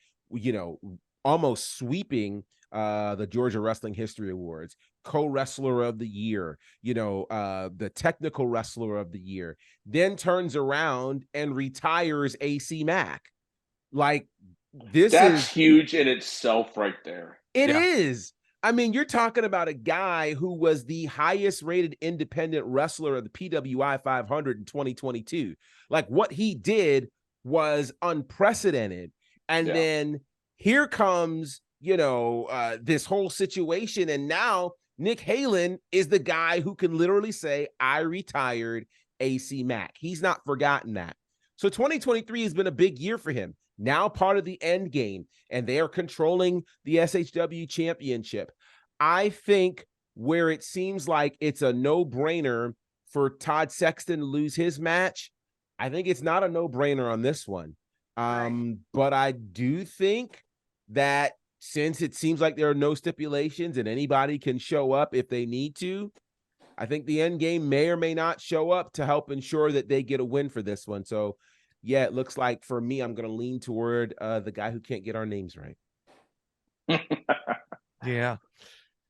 almost sweeping the Georgia Wrestling History Awards, co-wrestler of the year, the technical wrestler of the year, then turns around and retires AC Mack. Like, that's huge in itself right there. It is. I mean, you're talking about a guy who was the highest rated independent wrestler of the PWI 500 in 2022. Like, what he did was unprecedented. And then here comes, this whole situation. And now Nick Halen is the guy who can literally say, I retired AC Mack. He's not forgotten that. So 2023 has been a big year for him. Now part of the end game, and they are controlling the SHW championship. I think where it seems like it's a no-brainer for Todd Sexton to lose his match, I think it's not a no-brainer on this one. But I do think that since it seems like there are no stipulations and anybody can show up if they need to, I think the end game may or may not show up to help ensure that they get a win for this one. So, yeah, it looks like for me, I'm going to lean toward the guy who can't get our names right. Yeah.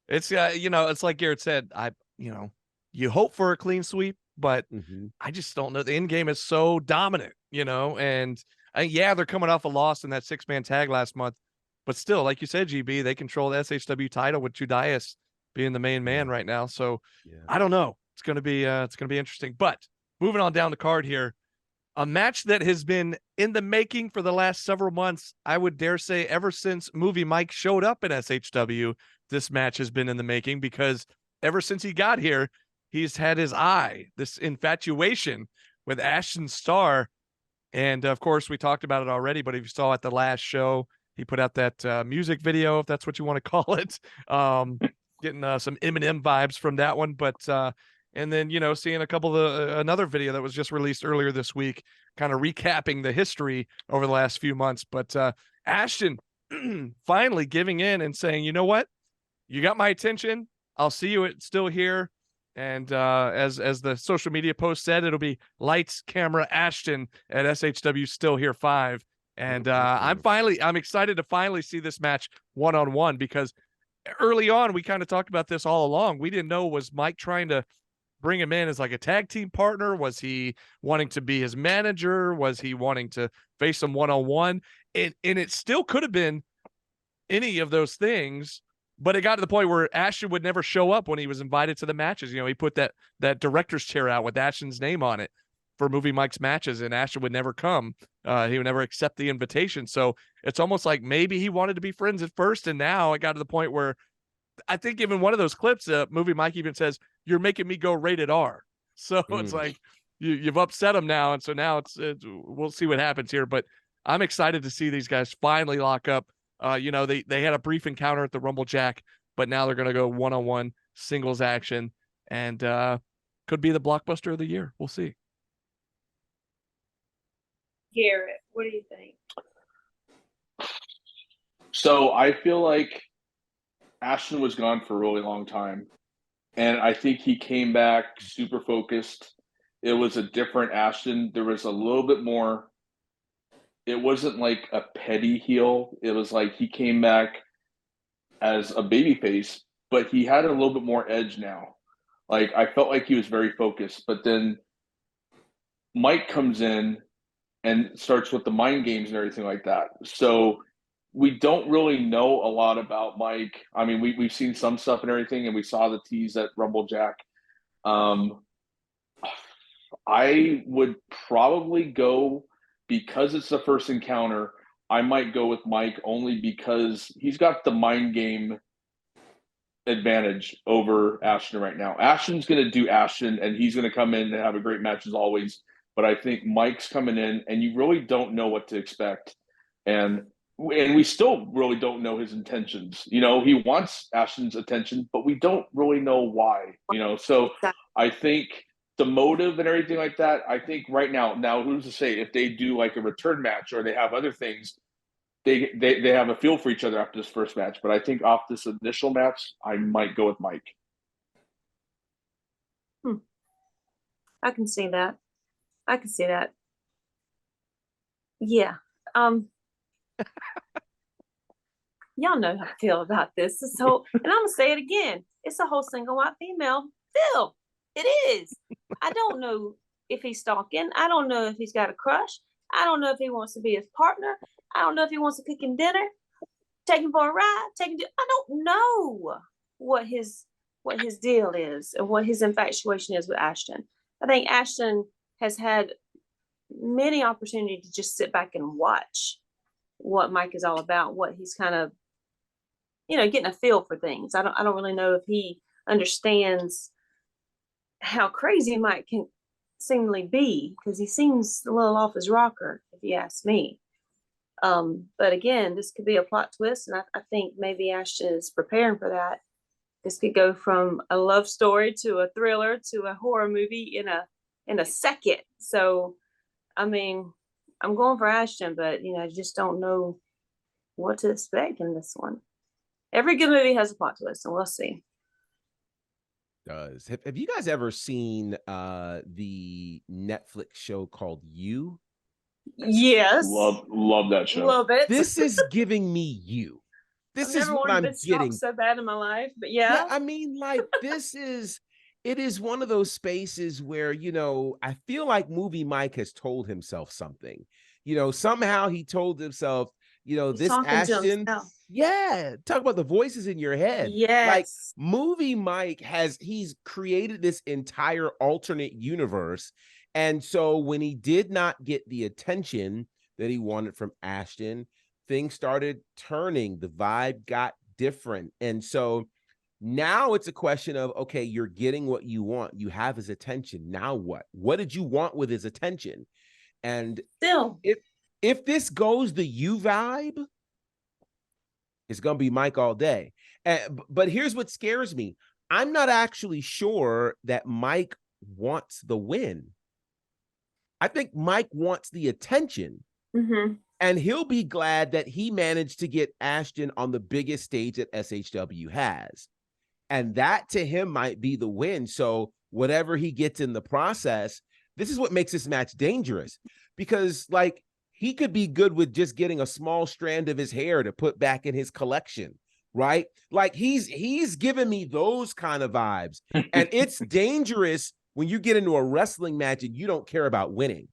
It's, it's like Garrett said, you hope for a clean sweep, but I just don't know. The end game is so dominant, and they're coming off a loss in that 6-man tag last month, but still, like you said, GB, they control the SHW title with Judias being the main man right now. So I don't know. It's going to be interesting, but moving on down the card here, a match that has been in the making for the last several months. I would dare say ever since Movie Mike showed up in SHW, this match has been in the making, because ever since he got here, he's had his eye, this infatuation with Ashton Starr. And of course, we talked about it already, but if you saw at the last show, he put out that music video, if that's what you want to call it, getting some Eminem vibes from that one. But and then, seeing a couple of another video that was just released earlier this week, kind of recapping the history over the last few months. But Ashton finally giving in and saying, you know what? You got my attention. I'll see you at Still Here. And as the social media post said, it'll be lights, camera, Ashton at SHW Still Here 5. And I'm excited to finally see this match one-on-one, because early on, we kind of talked about this all along. We didn't know, was Mike trying to bring him in as like a tag team partner? Was he wanting to be his manager? Was he wanting to face him one-on-one? And it still could have been any of those things. But it got to the point where Ashton would never show up when he was invited to the matches. He put that director's chair out with Ashton's name on it for Movie Mike's matches, and Ashton would never come. He would never accept the invitation. So it's almost like maybe he wanted to be friends at first, and now it got to the point where I think even one of those clips, Movie Mike even says, "You're making me go rated R." So it's like you've upset him now, and so now it's we'll see what happens here. But I'm excited to see these guys finally lock up. They had a brief encounter at the Rumble Jack, but now they're going to go one-on-one singles action, and could be the blockbuster of the year. We'll see. Garrett, what do you think? So I feel like Ashton was gone for a really long time, and I think he came back super focused. It was a different Ashton. There was a little bit more. It wasn't like a petty heel. It was like he came back as a babyface, but he had a little bit more edge now. Like, I felt like he was very focused, but then Mike comes in and starts with the mind games and everything like that. So we don't really know a lot about Mike. I mean, we've seen some stuff and everything, and we saw the tease at Rumble Jack. I would probably go, because it's the first encounter, I might go with Mike only because he's got the mind game advantage over Ashton right now. Ashton's going to do Ashton, and he's going to come in and have a great match as always. But I think Mike's coming in, and you really don't know what to expect. And we still really don't know his intentions. He wants Ashton's attention, but we don't really know why. So I think the motive and everything like that, I think right now, who's to say if they do like a return match or they have other things, they have a feel for each other after this first match. But I think off this initial match, I might go with Mike. I can see that. Yeah. Y'all know how I feel about this. And I'm gonna say it again. It's a whole single white female feel. It is. I don't know if he's stalking. I don't know if he's got a crush. I don't know if he wants to be his partner. I don't know if he wants to cook him dinner, take him for a ride, I don't know what his deal is and what his infatuation is with Ashton. I think Ashton has had many opportunities to just sit back and watch what Mike is all about, what he's kind of, getting a feel for things. I don't really know if he understands how crazy Mike can seemingly be, because he seems a little off his rocker, if you ask me. But again, this could be a plot twist, and I think maybe Ashton is preparing for that. This could go from a love story to a thriller to a horror movie in a second. So, I mean, I'm going for Ashton, but I just don't know what to expect in this one. Every good movie has a plot twist, and we'll see. Does. Have you guys ever seen the Netflix show called You? Yes. Love that show. Love it. This is giving me You. This is what I'm getting. So bad in my life, but yeah. I mean, like, it is one of those spaces where, I feel like Movie Mike has told himself something. Somehow he told himself, this Ashton. Yeah, talk about the voices in your head. Yes. Like, Movie Mike he's created this entire alternate universe. And so when he did not get the attention that he wanted from Ashton, things started turning. The vibe got different. And so now it's a question of, okay, you're getting what you want. You have his attention. Now what? What did you want with his attention? And still, if this goes the You vibe, it's going to be Mike all day. But here's what scares me. I'm not actually sure that Mike wants the win. I think Mike wants the attention. Mm-hmm. And he'll be glad that he managed to get Ashton on the biggest stage that SHW has. And that to him might be the win. So whatever he gets in the process, this is what makes this match dangerous. Because, like, he could be good with just getting a small strand of his hair to put back in his collection, right? Like, he's giving me those kind of vibes. And it's dangerous when you get into a wrestling match and you don't care about winning.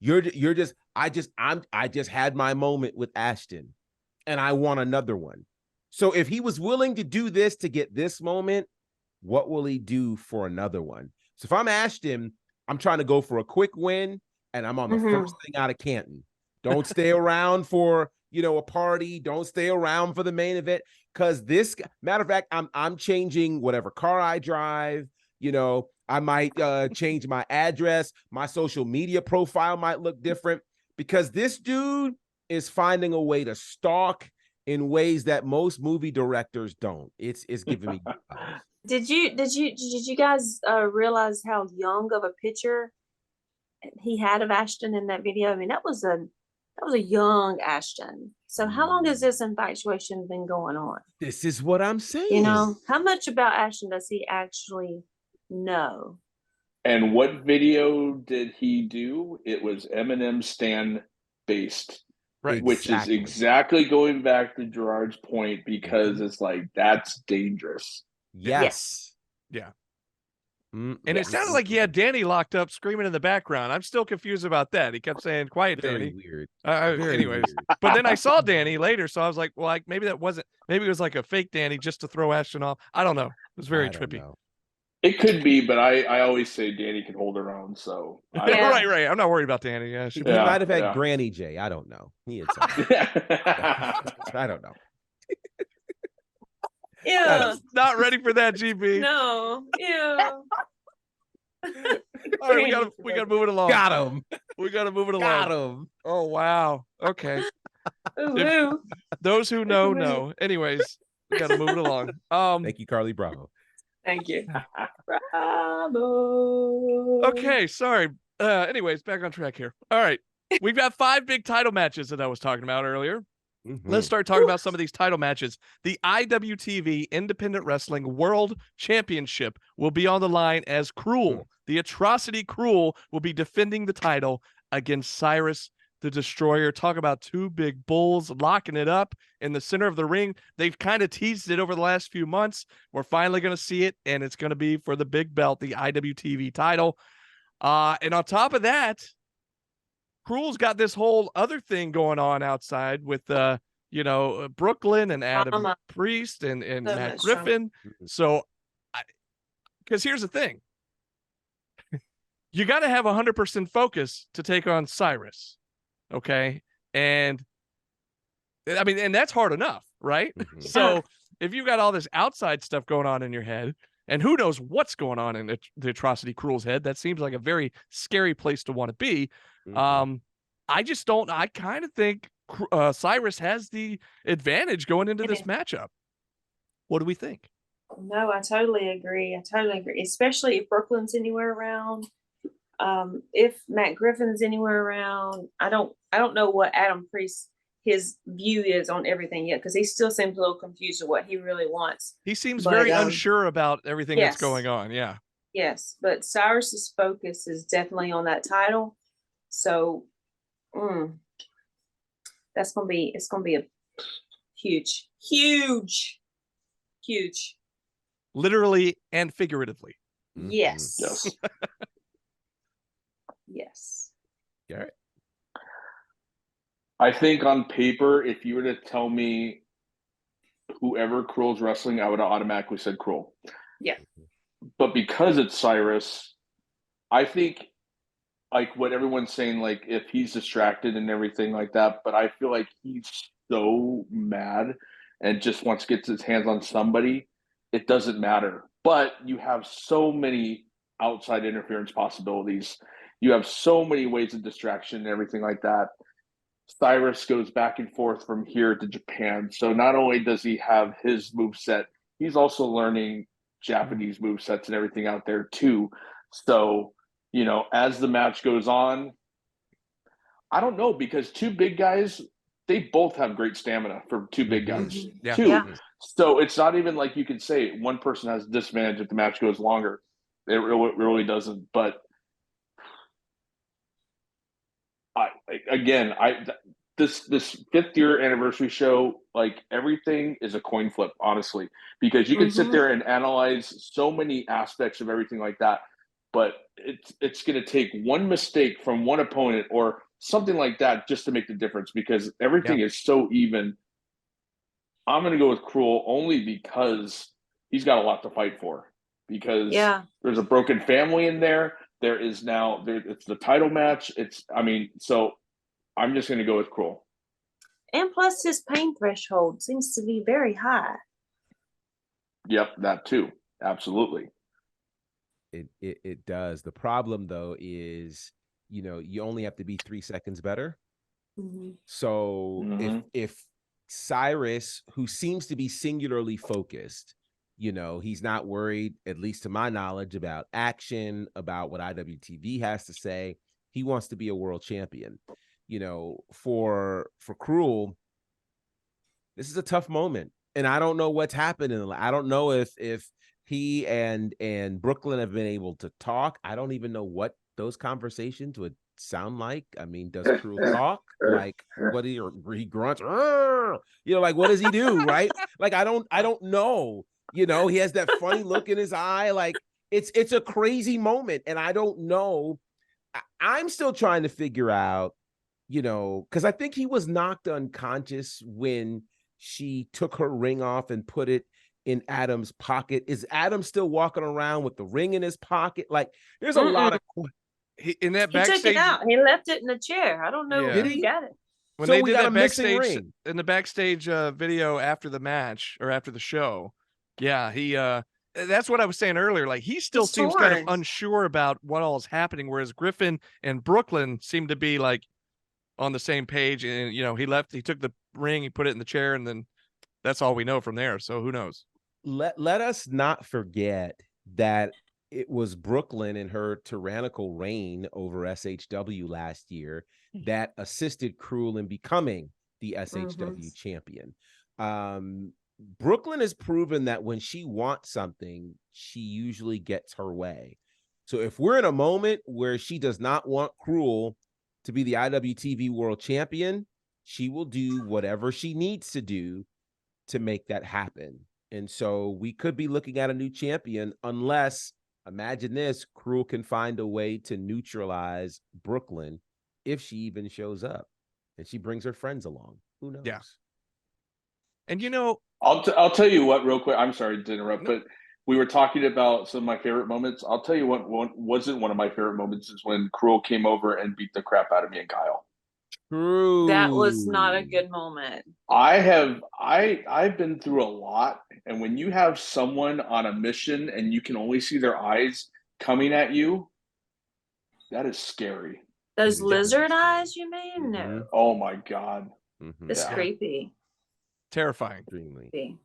You're just, I just had my moment with Ashton and I want another one. So if he was willing to do this to get this moment, what will he do for another one? So if I'm Ashton, I'm trying to go for a quick win and I'm on the first thing out of Canton. Don't stay around for, a party. Don't stay around for the main event. Cause matter of fact, I'm changing whatever car I drive, I might change my address. My social media profile might look different because this dude is finding a way to stalk in ways that most movie directors don't. It's giving me. Did you guys realize how young of a picture he had of Ashton in that video? I mean, that was a young Ashton. So how long has this infatuation been going on? This is what I'm saying. How much about Ashton does he actually know? And what video did he do? It was Eminem Stan based, right? Which is exactly going back to Gerard's point because it's like, that's dangerous. Yes. Yeah. And it sounded like he had Danny locked up screaming in the background. I'm still confused about that. He kept saying, "Quiet, Danny." Weird. Anyways, weird. But then I saw Danny later, so I was like, well, maybe it was like a fake Danny just to throw Ashton off. I don't know. It was very trippy. It could be, but I always say Danny can hold her own. So right. I'm not worried about Danny. Yeah, he might have had Granny J. I don't know. He had something. I don't know. Yeah, not ready for that, GB. No, yeah. All right, we gotta move it along. Got him. We gotta move it along. Got him. Oh wow. Okay. Ooh. Those who know. Anyways, we gotta move it along. Thank you, Carly Bravo. Thank you. Bravo. Okay, sorry. Anyways, back on track here. All right, we've got 5 big title matches that I was talking about earlier. Let's start talking about some of these title matches. The IWTV Independent Wrestling World Championship will be on the line as Cruel. The Atrocity Cruel will be defending the title against Cyrus the Destroyer. Talk about 2 big bulls locking it up in the center of the ring. They've kind of teased it over the last few months. We're finally going to see it, and it's going to be for the big belt, the IWTV title. And on top of that, Cruel's got this whole other thing going on outside with Brooklyn and Adam Priest and Matt Griffin. So, because here's the thing. You got to have 100% focus to take on Cyrus. Okay. And I mean, and that's hard enough, right? So if you've got all this outside stuff going on in your head, and who knows what's going on in the Atrocity Cruel's head, that seems like a very scary place to want to be. I kind of think Cyrus has the advantage going into this matchup. What do we think? No, I totally agree. Especially if Brooklyn's anywhere around. If Matt Griffin's anywhere around, I don't know what Adam Priest his view is on everything yet, because he still seems a little confused of what he really wants. He seems But, very unsure about everything that's yes. going on. Yeah. Yes, but Cyrus's focus is definitely on that title. So it's gonna be a huge. Literally and figuratively. Yes. Yes. Yes. Garett? I think on paper, if you were to tell me whoever Cruel's wrestling, I would have automatically said Cruel. Yeah. But because it's Cyrus, I think like what everyone's saying, like if he's distracted and everything like that, but I feel like he's so mad and just wants to get his hands on somebody, it doesn't matter. But you have so many outside interference possibilities. You have so many ways of distraction and everything like that. Cyrus goes back and forth from here to Japan. So not only does he have his moveset, he's also learning Japanese movesets and everything out there too. So, you know, as the match goes on, I don't know, because two big guys, they both have great stamina for two big guys. Yeah. Two. Yeah. So it's not even like you can say one person has a disadvantage if the match goes longer. It really doesn't. But this 5th year anniversary show, like everything is a coin flip, honestly, because you can sit there and analyze so many aspects of everything like that, but it's going to take one mistake from one opponent or something like that just to make the difference, because everything is so even. I'm going to go with Cruel only because he's got a lot to fight for, because there's a broken family in there. It's the title match. So I'm just going to go with Cruel. And plus his pain threshold seems to be very high. Yep, that too. Absolutely. It does. The problem though is, you know, you only have to be 3 seconds better. So if Cyrus, who seems to be singularly focused, you know, he's not worried, at least to my knowledge, about action, about what IWTV has to say. He wants to be a world champion. You know, for Cruel, this is a tough moment, and I don't know what's happening. I don't know if he and Brooklyn have been able to talk. I don't even know what those conversations would sound like. I mean, does Cruel talk? Like, what he grunts? You know, like what does he do? Right? Like I don't know. You know, he has that funny look in his eye. Like it's a crazy moment, and I don't know. I'm still trying to figure out, you know, because I think he was knocked unconscious when she took her ring off and put it in Adam's pocket. Is Adam still walking around with the ring in his pocket? Like, there's a lot of in that He backstage. took it out. He left it in the chair. I don't know Yeah. where Did he he? got it. When So they we did got that a missing backstage ring. in the backstage video after the match or after the show, he that's what I was saying earlier. Like he still He's seems kind of torn. unsure about what all is happening, whereas Griffin and Brooklyn seem to be like on the same page. And you know, he took the ring, he put it in the chair, and then that's all we know from there. So who knows? Let us not forget that it was Brooklyn and her tyrannical reign over SHW last year that assisted Cruel in becoming the SHW champion. Brooklyn has proven that when she wants something, she usually gets her way. So if we're in a moment where she does not want Cruel to be the IWTV World Champion, she will do whatever she needs to do to make that happen. And so we could be looking at a new champion unless, imagine this, Cruel can find a way to neutralize Brooklyn if she even shows up and she brings her friends along. Who knows? Yeah. And you know, I'll tell you what real quick. I'm sorry to interrupt, but we were talking about some of my favorite moments. I'll tell you what wasn't one of my favorite moments is when Cruel came over and beat the crap out of me and Kyle. True. That was not a good moment. I've been through a lot, and when you have someone on a mission and you can only see their eyes coming at you, that is scary. Those lizard eyes, you mean? No. Oh my God. It's creepy. Terrifying. Extremely.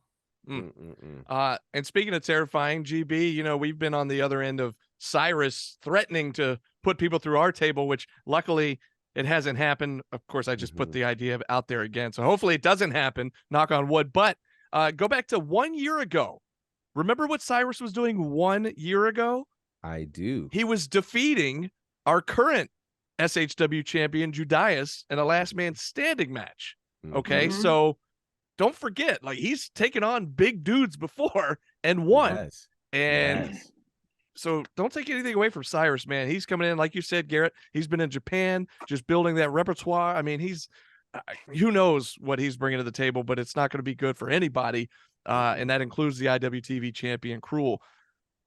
And speaking of terrifying, GB, you know, we've been on the other end of Cyrus threatening to put people through our table, which luckily it hasn't happened. Of course, I just put the idea out there again. So hopefully it doesn't happen, knock on wood. But go back to 1 year ago. Remember what Cyrus was doing 1 year ago? I do. He was defeating our current SHW champion, Judias, in a last man standing match. Okay, so don't forget, like, he's taken on big dudes before and won. Yes. And so don't take anything away from Cyrus, man. He's coming in, like you said, Garett. He's been in Japan, just building that repertoire. I mean, he's who knows what he's bringing to the table, but it's not going to be good for anybody. And that includes the IWTV champion, Cruel.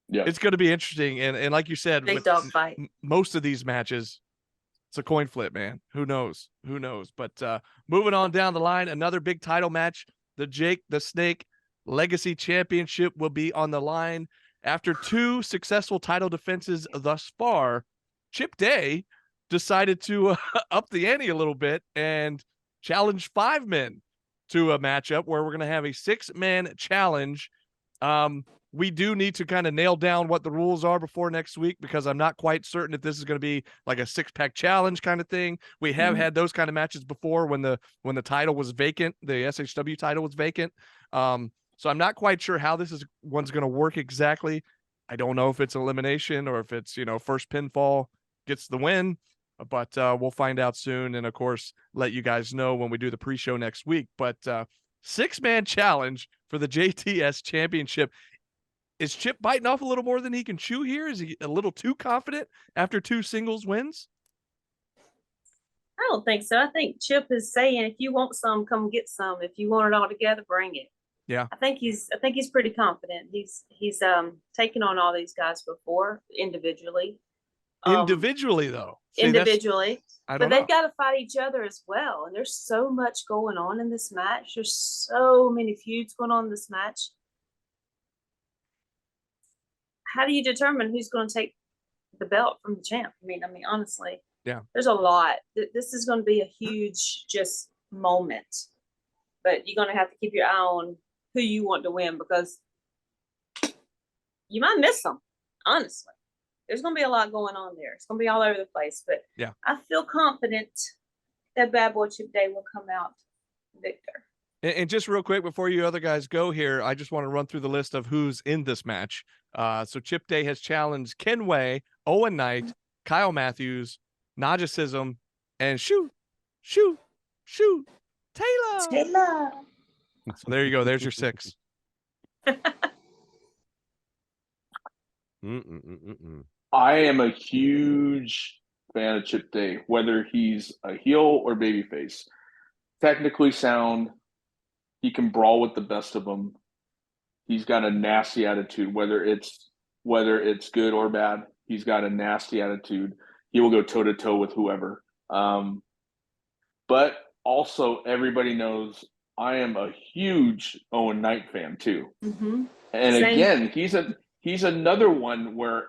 Yeah, It's going to be interesting. And like you said, Big with dog fight. most of these matches, it's a coin flip, man. Who knows? But moving on down the line, another big title match. The Jake the Snake Legacy Championship will be on the line. After 2 successful title defenses thus far, Chip Day decided to up the ante a little bit and challenge 5 men to a matchup where we're going to have a 6-man challenge. We do need to kind of nail down what the rules are before next week, because I'm not quite certain if this is going to be like a 6-pack challenge kind of thing. We have had those kind of matches before when the title was vacant, the SHW title was vacant. So I'm not quite sure how one's going to work exactly. I don't know if it's elimination or if it's, first pinfall gets the win, but we'll find out soon. And of course, let you guys know when we do the pre-show next week. But 6-man challenge for the JTS championship. Is Chip biting off a little more than he can chew here? Is he a little too confident after 2 singles wins? I don't think so. I think Chip is saying, if you want some, come get some. If you want it all together, bring it. Yeah. I think he's pretty confident. He's taken on all these guys before individually. Individually, though. See, individually. but they've got to fight each other as well. And there's so much going on in this match. There's so many feuds going on in this match. How do you determine who's going to take the belt from the champ? I mean, honestly, there's a lot. This is going to be a huge just moment, but you're going to have to keep your eye on who you want to win, because you might miss them. Honestly, there's going to be a lot going on there. It's going to be all over the place, but I feel confident that Bad Boy Chip Day will come out victor. And just real quick before you other guys go here, I just want to run through the list of who's in this match. So Chip Day has challenged Ken Way, Owen Knight, Kyle Matthews, Najicism, and Shoot, Taylor. So there you go. There's your 6. I am a huge fan of Chip Day, whether he's a heel or babyface. Technically sound. He can brawl with the best of them. He's got a nasty attitude, whether it's good or bad. He's got a nasty attitude. He will go toe to toe with whoever. But also, everybody knows I am a huge Owen Knight fan too. And Same. again, he's another one where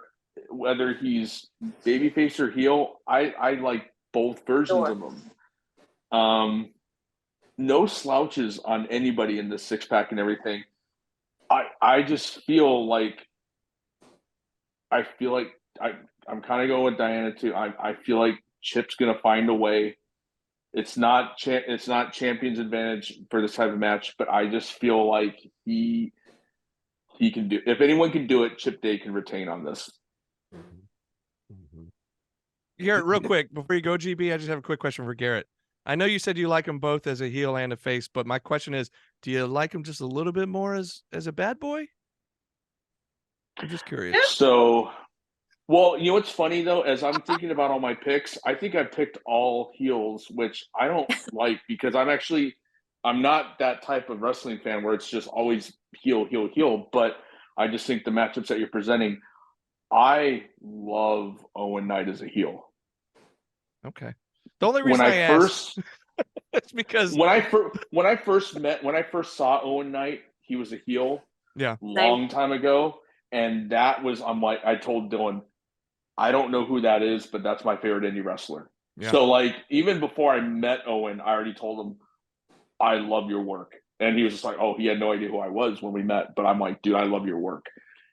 whether he's babyface or heel, I like both versions of him. No slouches on anybody in this 6-pack and everything. I just feel like I'm kind of going with Diana too. I feel like Chip's gonna find a way. It's not champion's advantage for this type of match, but I just feel like he can do. If anyone can do it, Chip Day can retain on this. Garett, real quick before you go, GB, I just have a quick question for Garett. I know you said you like him both as a heel and a face, but my question is, do you like him just a little bit more as a bad boy? I'm just curious. So, well, you know what's funny though, as I'm thinking about all my picks, I think I picked all heels, which I don't like, because I'm not that type of wrestling fan where it's just always heel, but I just think the matchups that you're presenting, I love Owen Knight as a heel. Okay. The only reason I asked it's because when I first saw Owen Knight, he was a heel. Yeah. Long time ago. And I told Dylan, I don't know who that is, but that's my favorite indie wrestler. Yeah. So like, even before I met Owen, I already told him, I love your work. And he was just like, oh, he had no idea who I was when we met, but I'm like, dude, I love your work.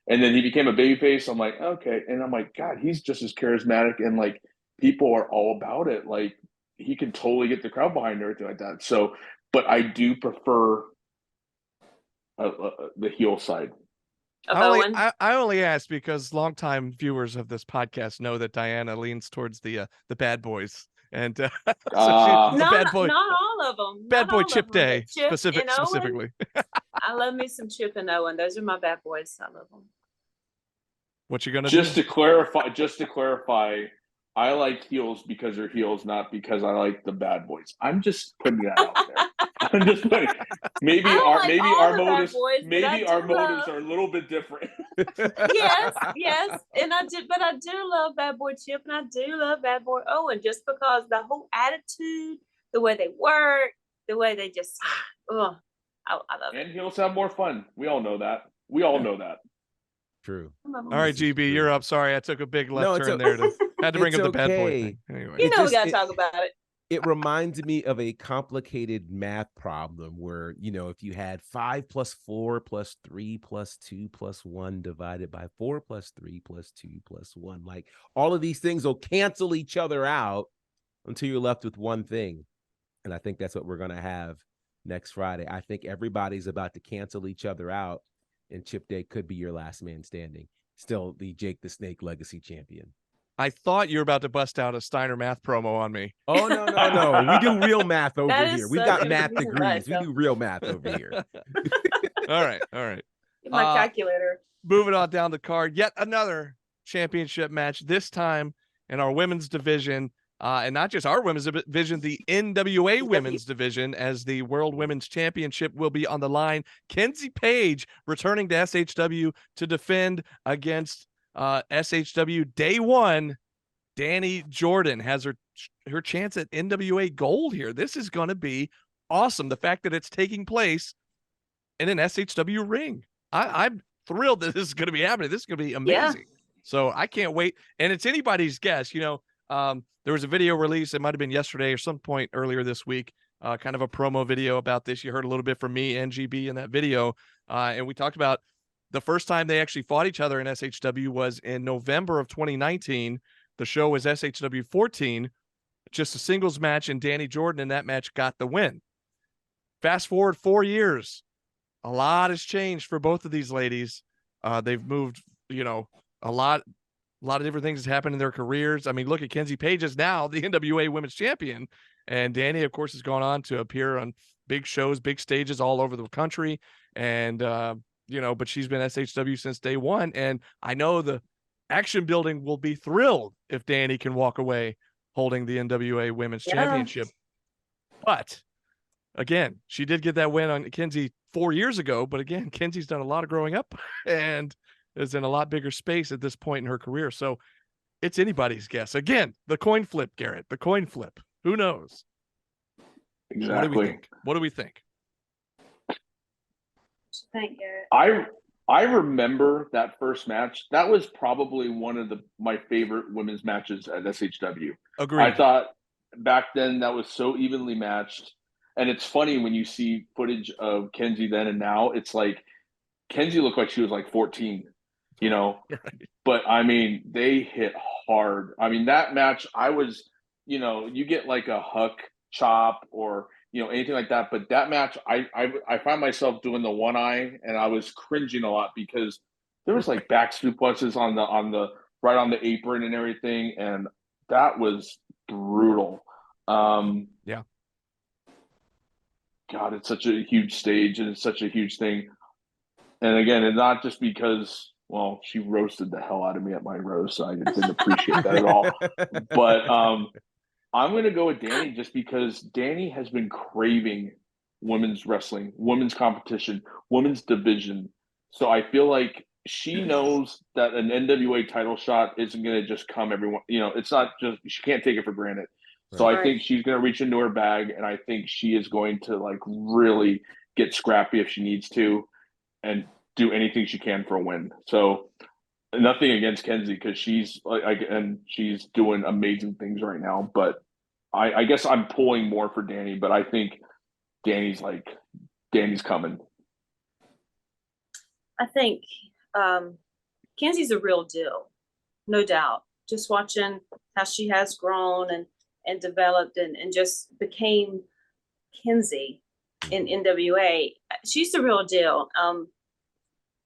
And then he became a babyface. I'm like, okay. And I'm like, God, he's just as charismatic, and like, people are all about it. Like, he can totally get the crowd behind her, everything like that. So, but I do prefer the heel side. I only ask because longtime viewers of this podcast know that Diana leans towards the bad boys, and so not all of them. Bad boy Chip Day specifically. I love me some Chip and Owen. Those are my bad boys. I love them. What you gonna do? To clarify, I like heels because they're heels, not because I like the bad boys. I'm just putting that out there. I'm just putting. Maybe our motives are a little bit different. yes, and I do love Bad Boy Chip, and I do love Bad Boy Owen, just because the whole attitude, the way they work, the way they just, I love it. And heels have more fun. We all know that. We all know that. True. All right, GB, you're up. Sorry, I took a big left turn there. Had to bring up the bad boy thing. Anyway, we gotta talk about it. It reminds me of a complicated math problem where, if you had 5 + 4 + 3 + 2 + 1 divided by 4 + 3 + 2 + 1, like all of these things will cancel each other out until you're left with one thing. And I think that's what we're going to have next Friday. I think everybody's about to cancel each other out, and Chip Day could be your last man standing. Still the Jake the Snake Legacy champion. I thought you were about to bust out a Steiner math promo on me. Oh, no. We do real math over here. We've got math degrees. We do real math over here. All right. Get my calculator. Moving on down the card, yet another championship match, this time in our women's division. And not just our women's division, the NWA women's division, as the World Women's Championship will be on the line. Kenzie Page returning to SHW to defend against SHW Day One. Danny Jordan has her chance at NWA gold here. This is going to be awesome. The fact that it's taking place in an SHW ring. I'm thrilled that this is going to be happening. This is going to be amazing. Yeah. So I can't wait. And it's anybody's guess. There was a video release. It might have been yesterday or some point earlier this week, kind of a promo video about this. You heard a little bit from me and GB in that video. And we talked about the first time they actually fought each other in SHW was in November of 2019. The show was SHW 14, just a singles match, and Danny Jordan in that match got the win. Fast forward 4 years. A lot has changed for both of these ladies. They've moved, a lot of different things has happened in their careers. I mean, look at Kenzie Page is now the NWA Women's Champion, and Danny, of course, has gone on to appear on big shows, big stages all over the country, and but she's been SHW since day one, and I know the Action Building will be thrilled if Danny can walk away holding the NWA Women's Championship. But again, she did get that win on Kenzie 4 years ago, but again, Kenzie's done a lot of growing up and is in a lot bigger space at this point in her career. So it's anybody's guess. Again, the coin flip, Garrett, the coin flip. Who knows? Exactly. What do we think? Thank Garrett. I remember that first match. That was probably one of my favorite women's matches at SHW. Agreed. I thought back then that was so evenly matched. And it's funny when you see footage of Kenzie then and now, it's like Kenzie looked like she was like 14, Right. But I mean, they hit hard. I mean, that match, I was, you get like a huck chop or anything like that. But that match, I found myself doing the one eye, and I was cringing a lot because there was like back suplexes on the right on the apron and everything, and that was brutal. Yeah. God, it's such a huge stage, and it's such a huge thing. And again, it's not just because, well, she roasted the hell out of me at my roast, so I didn't appreciate that at all. But I'm going to go with Danny just because Danny has been craving women's wrestling, women's competition, women's division. So I feel like she knows that an NWA title shot isn't going to just come everyone. It's not just, she can't take it for granted. So I think she's going to reach into her bag, and I think she is going to like really get scrappy if she needs to and do anything she can for a win. So nothing against Kenzie because she's and she's doing amazing things right now. But I guess I'm pulling more for Danny, but I think Danny's coming. I think Kenzie's a real deal, no doubt. Just watching how she has grown and developed and just became Kenzie in NWA. She's the real deal.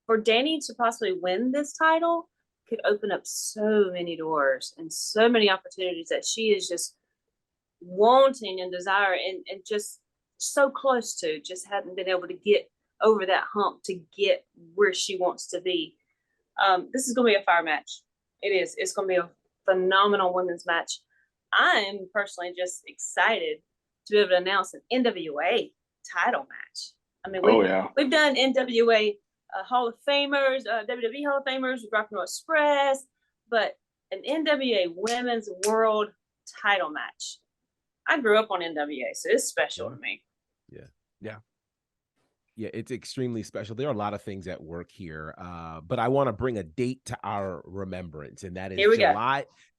For Danny to possibly win this title could open up so many doors and so many opportunities that she is just wanting and desire and just so close to, just hadn't been able to get over that hump to get where she wants to be. This is going to be a fire match. It is. It's going to be a phenomenal women's match. I'm personally just excited to be able to announce an NWA title match. I mean, we've done NWA Hall of Famers, WWE Hall of Famers, Rock and Roll Express, but an NWA Women's World title match. I grew up on NWA, so it's special to me. Yeah, it's extremely special. There are a lot of things at work here, but I want to bring a date to our remembrance, and that is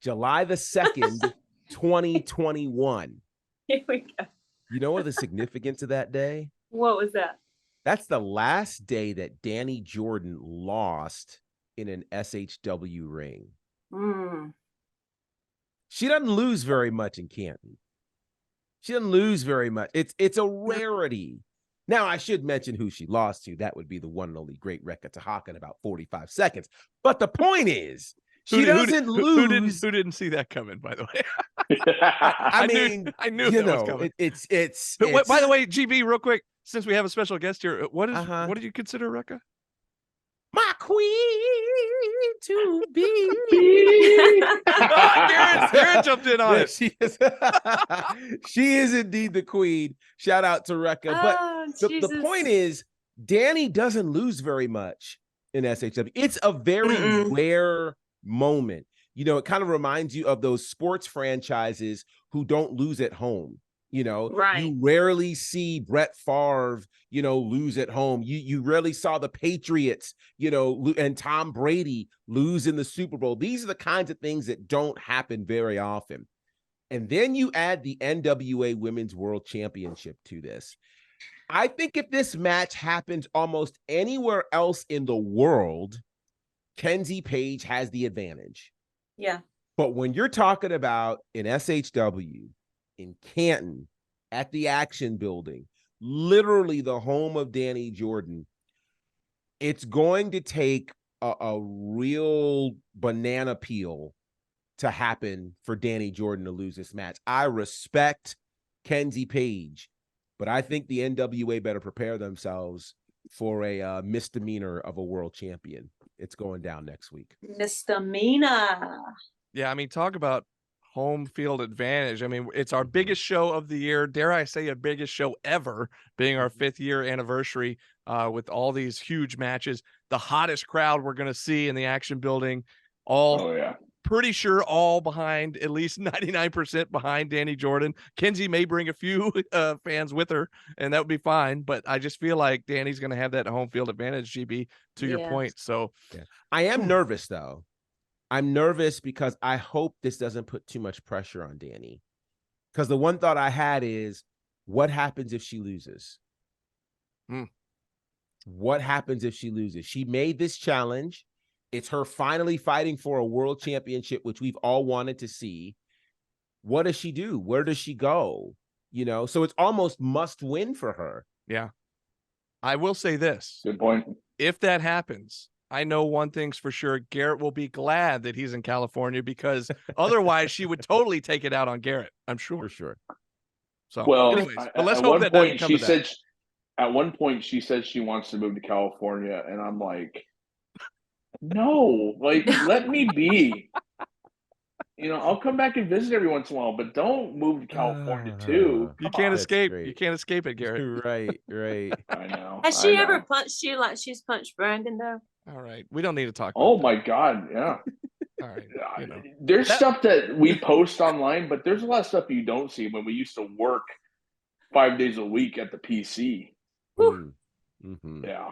July the 2nd, 2021. Here we go. You know what the significance of that day? What was that? That's the last day that Danny Jordan lost in an SHW ring. She doesn't lose very much in Canton. She doesn't lose very much. It's a rarity. Now, I should mention who she lost to. That would be the one and only Great Rekka Tahaka in about 45 seconds. But the point is, she doesn't lose. Who didn't see that coming, by the way? I knew that was coming. It's by the way, GB, real quick, since we have a special guest here, what did you consider Rekka? My queen to be. Garett jumped in on it. She is indeed the queen. Shout out to Rekka. But the point is, Danny doesn't lose very much in SHW. It's a very rare moment. You know, it kind of reminds you of those sports franchises who don't lose at home. You know, you rarely see Brett Favre, lose at home. You rarely saw the Patriots, and Tom Brady lose in the Super Bowl. These are the kinds of things that don't happen very often. And then you add the NWA Women's World Championship to this. I think if this match happens almost anywhere else in the world, Kenzie Page has the advantage. Yeah. But when you're talking about in SHW, in Canton, at the Action Building, literally the home of Danny Jordan, it's going to take a real banana peel to happen for Danny Jordan to lose this match. I respect Kenzie Page, but I think the NWA better prepare themselves for a misdemeanor of a world champion. It's going down next week. Misdemeanor. Yeah, I mean, talk about home field advantage. I mean, it's our biggest show of the year. Dare I say a biggest show ever, being our 5th year anniversary with all these huge matches. The hottest crowd we're going to see in the Action Building. Pretty sure all behind, at least 99% behind Danny Jordan. Kenzie may bring a few fans with her, and that would be fine. But I just feel like Danny's going to have that home field advantage, GB, to your point. So I am nervous, though. I'm nervous because I hope this doesn't put too much pressure on Danny. Because the one thought I had is, what happens if she loses? What happens if she loses? She made this challenge. It's her finally fighting for a world championship, which we've all wanted to see. What does she do? Where does she go? So it's almost must win for her. Yeah. I will say this. Good point. If that happens, I know one thing's for sure. Garett will be glad that he's in California, because otherwise she would totally take it out on Garett. I'm sure. For sure. So, well, anyways, but let's hope that doesn't come to that. At one point, she said she wants to move to California, and I'm like, no, let me be. I'll come back and visit every once in a while, but don't move to California too. You can't escape. You can't escape it, Garett. Right. I know. Has she ever punched you like she's punched Brandon, though? All right. We don't need to talk about Oh, my God. Yeah. All right. There's stuff that we post online, but there's a lot of stuff you don't see when we used to work 5 days a week at the PC. Yeah.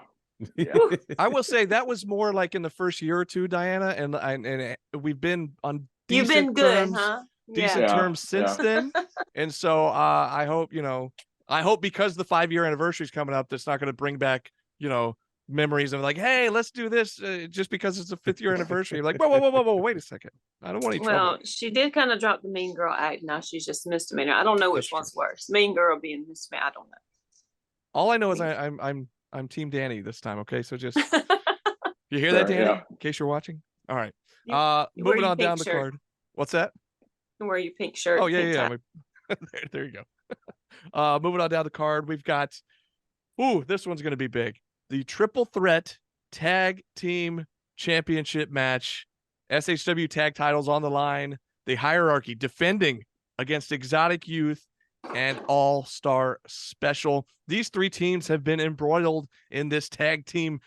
I will say that was more like in the first year or two, Diana, and we've been on You've been good, huh? Decent terms since then. And so I hope, because the 5-year anniversary is coming up, that's not going to bring back, memories of like, hey, let's do this just because it's a 5th year anniversary. You're like, whoa, wait a second. I don't want any trouble. Well, she did kind of drop the mean girl act. Now she's just misdemeanor. I don't know which one's worse. Mean girl being misdemeanor. I don't know. All I know is I'm Team Danny this time. Okay, so just you hear that, Danny? Yeah. In case you're watching. All right. You Moving on down the card. What's that? Wear your pink shirt. Oh yeah. There you go. Moving on down the card, we've got. This one's going to be big. The triple threat tag team championship match. SHW tag titles on the line. The hierarchy defending against Exotic Youth and All-Star Special. These 3 teams have been embroiled in this tag team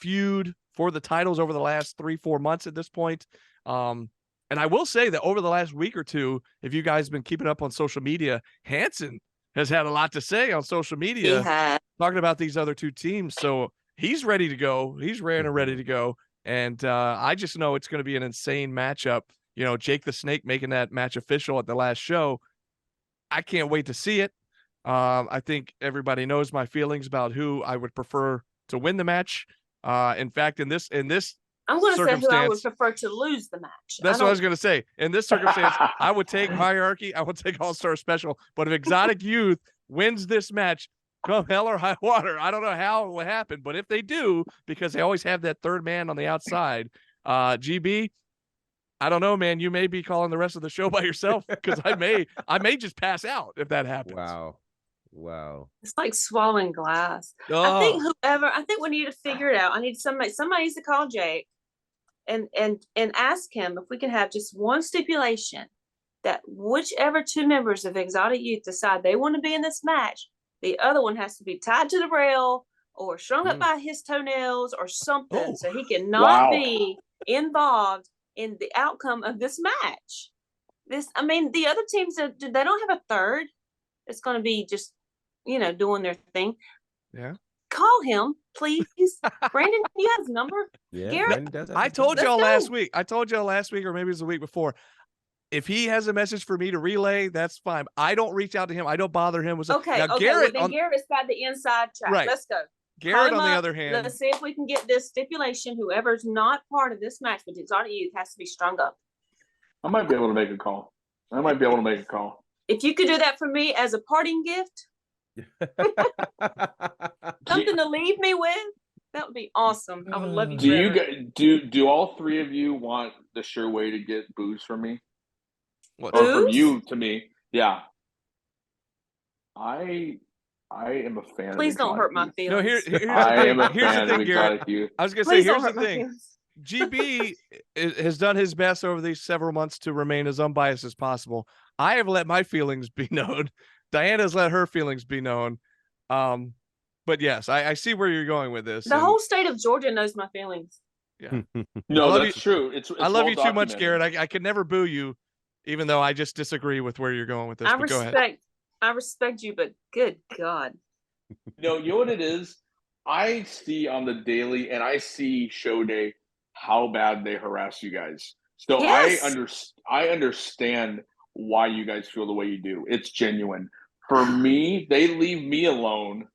feud for the titles over the last 3-4 months at this point. And I will say that over the last week or two, if you guys have been keeping up on social media, Hanson has had a lot to say on social media talking about these other 2 teams. So he's ready to go. He's ready to go. And I just know it's going to be an insane matchup. You know, Jake the Snake making that match official at the last show. I can't wait to see it. I think everybody knows my feelings about who I would prefer to win the match. In fact, in this I'm going to say who I would prefer to lose the match. That's what I was going to say. In this circumstance, I would take hierarchy. I would take All-Star Special. But if Exotic Youth wins this match, come hell or high water, I don't know how it will happen. But if they do, because they always have that third man on the outside, GB, I don't know, man. You may be calling the rest of the show by yourself because I may just pass out if that happens. Wow. It's like swallowing glass. I think we need to figure it out. I need somebody needs to call Jake and ask him if we can have just one stipulation that whichever 2 members of Exotic Youth decide they want to be in this match, the other one has to be tied to the rail or strung up by his toenails or something, so he cannot be involved in the outcome of this match. The other teams, they don't have a third. It's going to be just, doing their thing. Yeah. Call him, please. Brandon, you have his number? Yeah, Garett. I told y'all last week. Or maybe it was the week before. If he has a message for me to relay, that's fine. I don't reach out to him. I don't bother him with Okay. Garett, well, then Garett's got the inside track. Right. Let's go. Garett, on the other hand, let's see if we can get this stipulation. Whoever's not part of this match with Exotic Youth has to be strung up. I might be able to make a call. If you could do that for me as a parting gift, something to leave me with, that would be awesome. I would love you. Do all 3 of you want the sure way to get booze from me? What? Or from you to me? Yeah. I am a fan. Please don't hurt my feelings. No, here's the thing, Garett. I was gonna say, here's the thing. GB has done his best over these several months to remain as unbiased as possible. I have let my feelings be known. Diana's let her feelings be known. But yes, I see where you're going with this. The whole state of Georgia knows my feelings. Yeah. No, that's true. It's I love you too much, Garett. I could never boo you, even though I just disagree with where you're going with this. I respect you, but good God. No, you know what it is? I see on the daily and I see show day how bad they harass you guys. So yes. I understand why you guys feel the way you do. It's genuine. For me, they leave me alone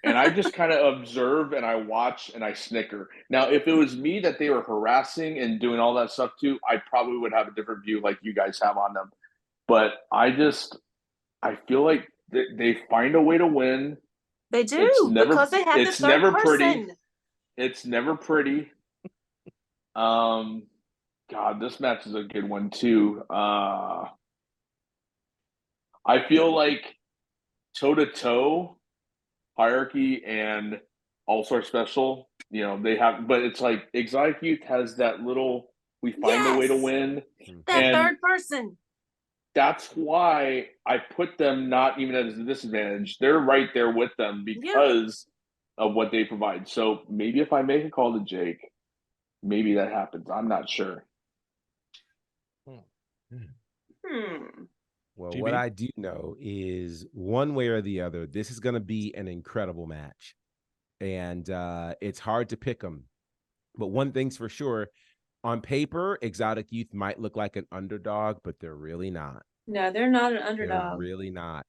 and I just kind of observe and I watch and I snicker. Now, if it was me that they were harassing and doing all that stuff too, I probably would have a different view like you guys have on them. But I feel like they find a way to win. They do, because they have this third person. Pretty. It's never pretty. God, this match is a good one too. I feel like toe-to-toe, hierarchy and All-Star Special, they have, but it's like Exotic Youth has that little, we find a way to win. That third person. That's why I put them not even at a disadvantage. They're right there with them because of what they provide. So maybe if I make a call to Jake, maybe that happens. I'm not sure. Well, what I do know is one way or the other, this is going to be an incredible match. And it's hard to pick them. But one thing's for sure, on paper, Exotic Youth might look like an underdog, but they're really not. No, they're not an underdog. They're really not.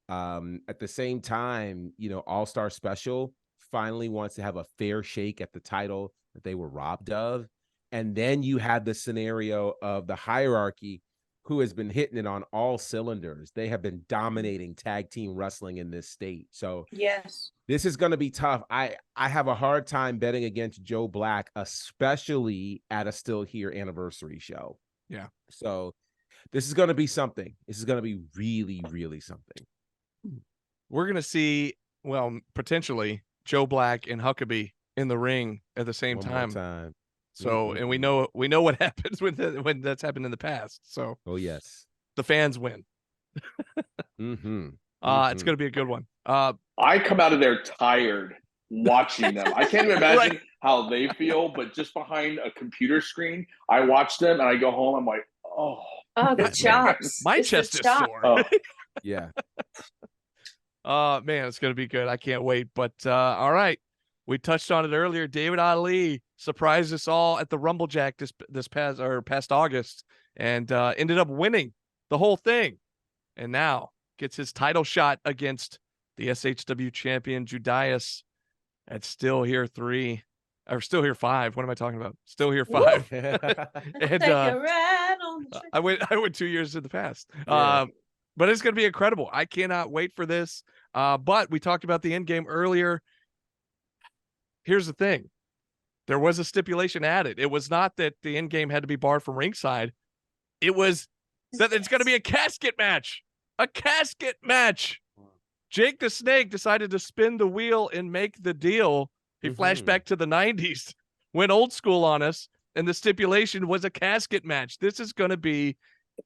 At the same time, All-Star Special finally wants to have a fair shake at the title that they were robbed of. And then you have the scenario of the hierarchy, who has been hitting it on all cylinders. They have been dominating tag team wrestling in this state. So yes, this is going to be tough. I have a hard time betting against Joe Black, especially at a Still Here anniversary show. Yeah. So this is going to be something. This is going to be really, really something. We're going to see, well, potentially Joe Black and Huckabee in the ring at the same One time. more time. So, and we know what happens when that's happened in the past. So, oh yes, the fans win. It's going to be a good one. I come out of there tired watching them. I can't even imagine how they feel, but just behind a computer screen, I watch them and I go home. I'm like, oh, the chops. My chest is sore. Oh. Yeah. Man, it's going to be good. I can't wait. But all right, we touched on it earlier. David Ali surprised us all at the Rumble Jack this past August, and ended up winning the whole thing, and now gets his title shot against the SHW champion Judas at Still Here 3 or Still Here 5. What am I talking about? Still Here 5. And I went 2 years in the past. Yeah. But it's going to be incredible. I cannot wait for this. But we talked about the end game earlier. Here's the thing. There was a stipulation added. It was not that the end game had to be barred from ringside. It was that it's going to be a casket match. A casket match. Jake the Snake decided to spin the wheel and make the deal. He flashed back to the 90s, went old school on us, and the stipulation was a casket match. This is going to be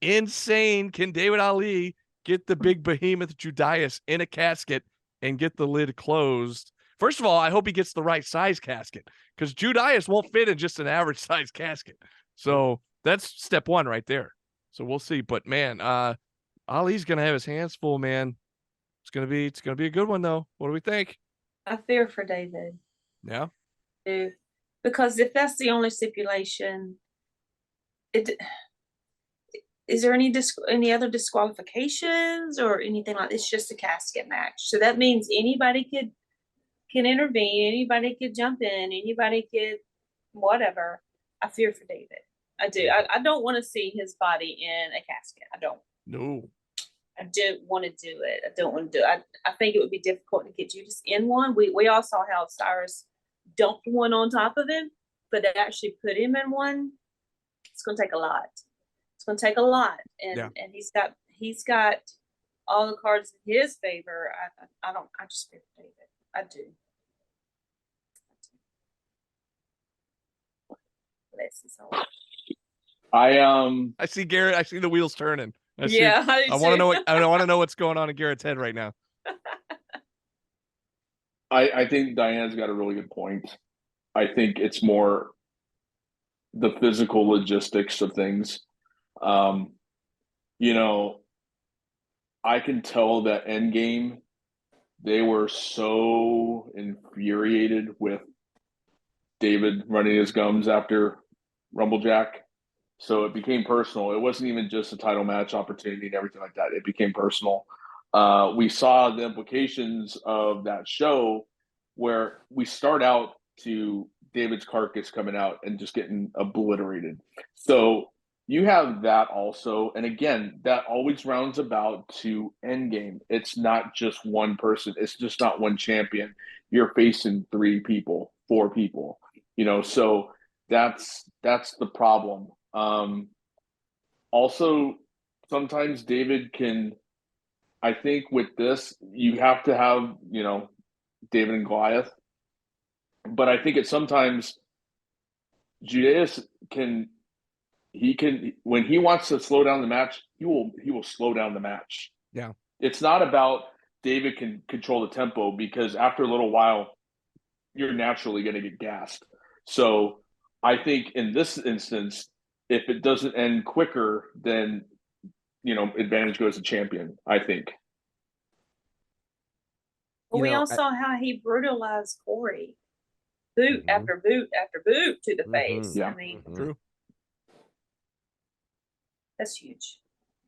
insane. Can David Ali get the big behemoth Judas in a casket and get the lid closed? First of all, I hope he gets the right size casket, because Judas won't fit in just an average size casket. So that's step one right there. So we'll see. But man, Ali's gonna have his hands full, man. It's gonna be a good one though. What do we think? I fear for David. Yeah. Because if that's the only stipulation, is there any other disqualifications or anything like this? It's just a casket match. So that means anybody can intervene, anybody could jump in, anybody could whatever. I fear for David. I do. I don't want to see his body in a casket. I don't. No. I don't want to do it. I don't want to do it. I think it would be difficult to get Judas in one. We all saw how Cyrus dumped one on top of him, but to actually put him in one, it's going to take a lot. It's going to take a lot, and he's got all the cards in his favor. I just fear for David. I do. I see Garett. I see the wheels turning. I want to know I want to know what's going on in Garrett's head right now. I think Diane's got a really good point. I think it's more the physical logistics of things. I can tell that Endgame, they were so infuriated with David running his gums after Rumblejack. So it became personal. It wasn't even just a title match opportunity and everything like that. It became personal. We saw the implications of that show where we start out to David's carcass coming out and just getting obliterated. So you have that also. And again, that always rounds about to Endgame. It's not just one person. It's just not one champion. You're facing 3 people, 4 people, so that's the problem. Also, sometimes David can, I think with this, you have to have, David and Goliath. But I think sometimes Judas can, when he wants to slow down the match, he will slow down the match. Yeah. It's not about David can control the tempo, because after a little while, you're naturally going to get gassed. So I think in this instance, if it doesn't end quicker, then, advantage goes to champion, I think. We all saw how he brutalized Corey. Boot after boot after boot to the face. Yeah. I mean, True. That's huge.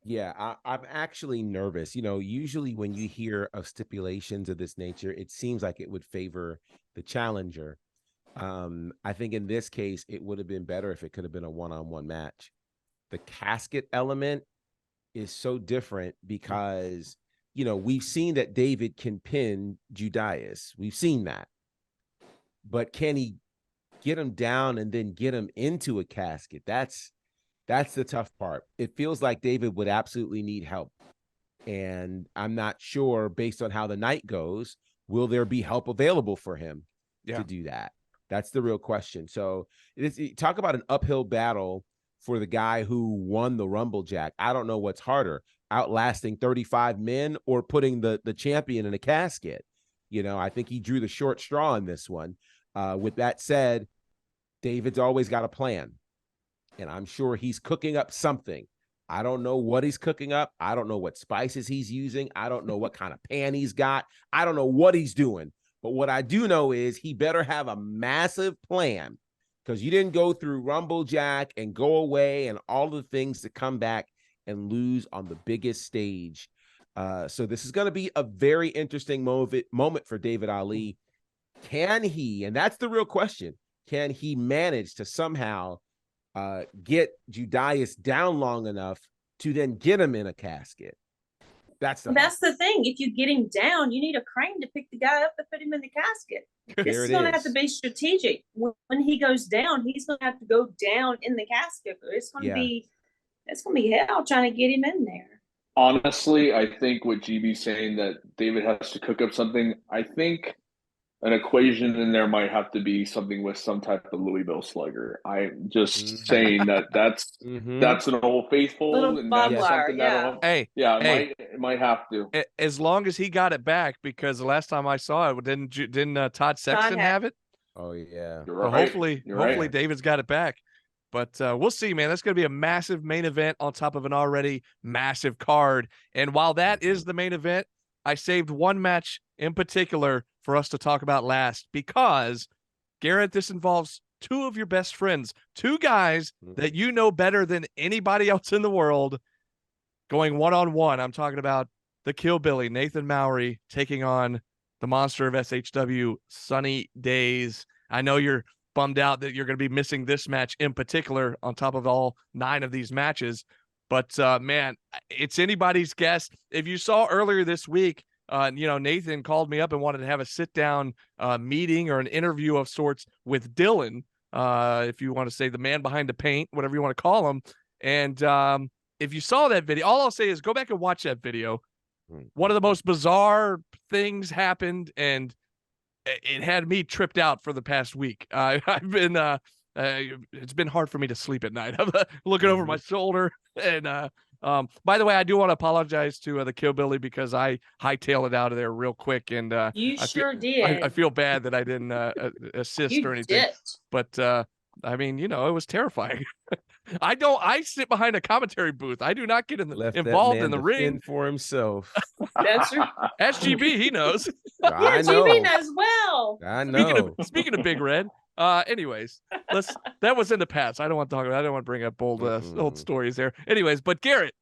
Yeah, I'm actually nervous. Usually when you hear of stipulations of this nature, it seems like it would favor the challenger. I think in this case, it would have been better if it could have been a one-on-one match. The casket element is so different because, you know, we've seen that David can pin Judas. We've seen that. But can he get him down and then get him into a casket? That's the tough part. It feels like David would absolutely need help. And I'm not sure, based on how the night goes, will there be help available for him to do that? That's the real question. So talk about an uphill battle for the guy who won the Rumble Jack. I don't know what's harder, outlasting 35 men or putting the champion in a casket. You know, I think he drew the short straw in this one. With that said, David's always got a plan, and I'm sure he's cooking up something. I don't know what he's cooking up. I don't know what spices he's using. I don't know what kind of pan he's got. I don't know what he's doing. But what I do know is he better have a massive plan, because you didn't go through Rumble Jack and go away and all the things to come back and lose on the biggest stage. So this is going to be a very interesting moment for David Ali. Can he, and that's the real question, can he manage to somehow get Judas down long enough to then get him in a casket? That's the thing. If you get him down, you need a crane to pick the guy up and put him in the casket. This is going to have to be strategic. When he goes down, he's going to have to go down in the casket. It's going to be hell trying to get him in there. Honestly, I think what GB's saying, that David has to cook up something, I think an equation in there might have to be something with some type of Louisville slugger. I'm just saying that's an old faithful, little and that's something that'll it might have to. As long as he got it back, because the last time I saw it, didn't Todd Sexton have it? Oh yeah. Well, hopefully David's got it back. But we'll see, man. That's going to be a massive main event on top of an already massive card. And while that is the main event, I saved one match in particular for us to talk about last, because, Garett, this involves two of your best friends, two guys that you know better than anybody else in the world, going one-on-one. I'm talking about the Killbilly, Nathan Mowry, taking on the monster of SHW, Sunny Days. I know you're bummed out that you're going to be missing this match in particular on top of all 9 of these matches. But, man, it's anybody's guess. If you saw earlier this week, Nathan called me up and wanted to have a sit-down meeting or an interview of sorts with Dylan, if you want to say the man behind the paint, whatever you want to call him. And if you saw that video, all I'll say is go back and watch that video. One of the most bizarre things happened, and it had me tripped out for the past week. I've been it's been hard for me to sleep at night. I'm looking over my shoulder. And by the way, I do want to apologize to the Killbilly, because I hightailed it out of there real quick, and you did. I feel bad that I didn't assist or anything. But I mean, it was terrifying. I sit behind a commentary booth. I do not get involved in the ring for himself. That's right. SGB, he knows. I know. GB knows well. I know. Speaking of Big Red, anyways, that was in the past. I don't want to talk about it. I don't want to bring up old stories there. Anyways, but Garett,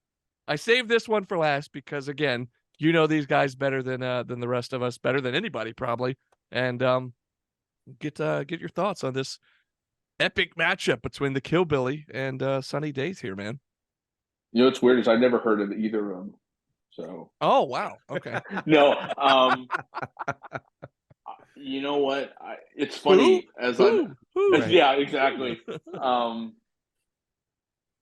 I saved this one for last because, again, you know these guys better than the rest of us, better than anybody probably. And get your thoughts on this epic matchup between the Killbilly and Sunny Days here, man. You know what's weird is I never heard of either of them. So. Oh wow. Okay. No. You know what? It's funny yeah, exactly.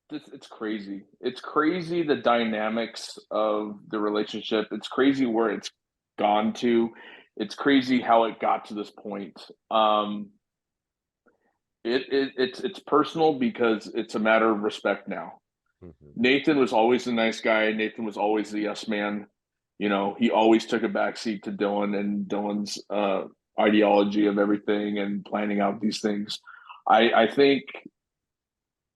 It's crazy. It's crazy, the dynamics of the relationship. It's crazy where it's gone to. It's crazy how it got to this point. It's personal because it's a matter of respect now. Nathan was always a nice guy. Nathan was always the yes man. He always took a backseat to Dylan and Dylan's ideology of everything and planning out these things. I think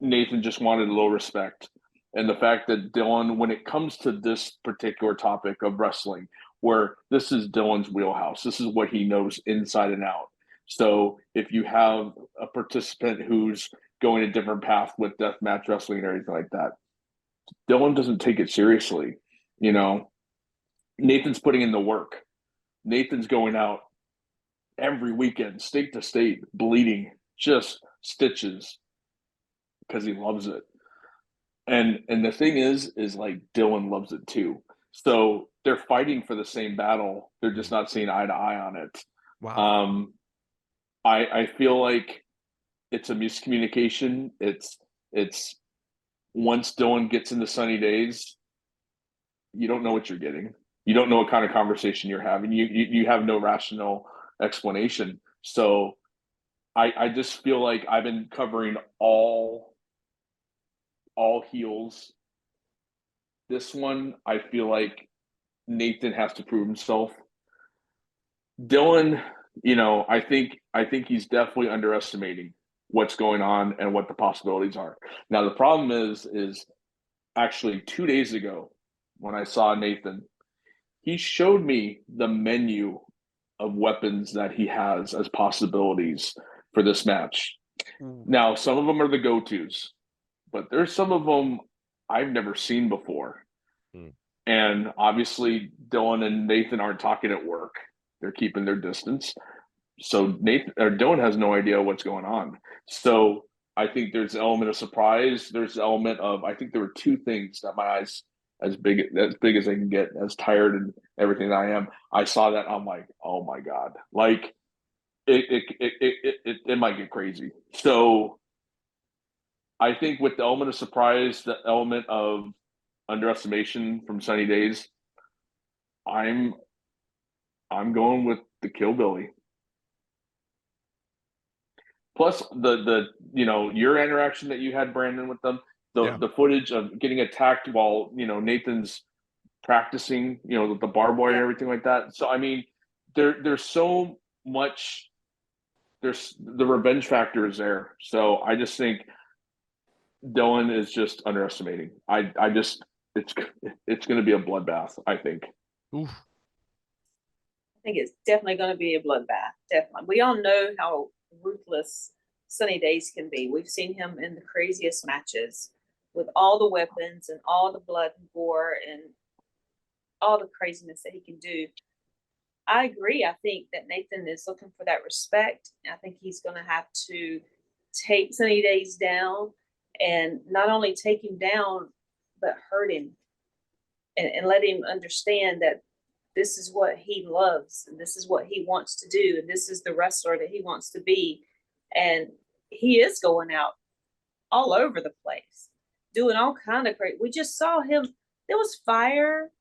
Nathan just wanted a little respect. And the fact that Dylan, when it comes to this particular topic of wrestling, where this is Dylan's wheelhouse, this is what he knows inside and out. So if you have a participant who's going a different path with deathmatch wrestling and everything like that, Dylan doesn't take it seriously. Nathan's putting in the work. Nathan's going out every weekend, state to state, bleeding, just stitches because he loves it. And the thing is like Dylan loves it too. So they're fighting for the same battle. They're just not seeing eye to eye on it. Wow. I feel like it's a miscommunication. It's once Dylan gets into Sunny Days, you don't know what you're getting. You don't know what kind of conversation you're having. You have no rational explanation. So I just feel like I've been covering all heels. This one, I feel like Nathan has to prove himself. Dylan, I think he's definitely underestimating what's going on and what the possibilities are. Now the problem is actually 2 days ago when I saw Nathan, he showed me the menu of weapons that he has as possibilities for this match. Now, some of them are the go-tos, but there's some of them I've never seen before. And obviously, Dylan and Nathan aren't talking at work. They're keeping their distance. So Dylan has no idea what's going on. So I think there's an element of surprise. There's an element of, I think there were two things that my eyes, as big as I can get, as tired and everything that I am, I saw that. I'm like, oh my God. Like it might get crazy. So I think with the element of surprise, the element of underestimation from Sunny Days, I'm going with the Killbilly. Plus the your interaction that you had, Brandon, with them, the footage of getting attacked while Nathan's practicing, the barbed wire and everything like that. So I mean, there's so much. There's the revenge factor is there. So I just think Dylan is just underestimating. I just it's going to be a bloodbath, I think. Oof. I think it's definitely going to be a bloodbath. Definitely. We all know how ruthless Sunny Days can be. We've seen him in the craziest matches with all the weapons and all the blood and gore and all the craziness that he can do. I agree. I think that Nathan is looking for that respect. I think he's going to have to take Sunny Days down, and not only take him down, but hurt him and let him understand that this is what he loves and this is what he wants to do. And this is the wrestler that he wants to be. And he is going out all over the place, doing all kind of great. We just saw him. There was fire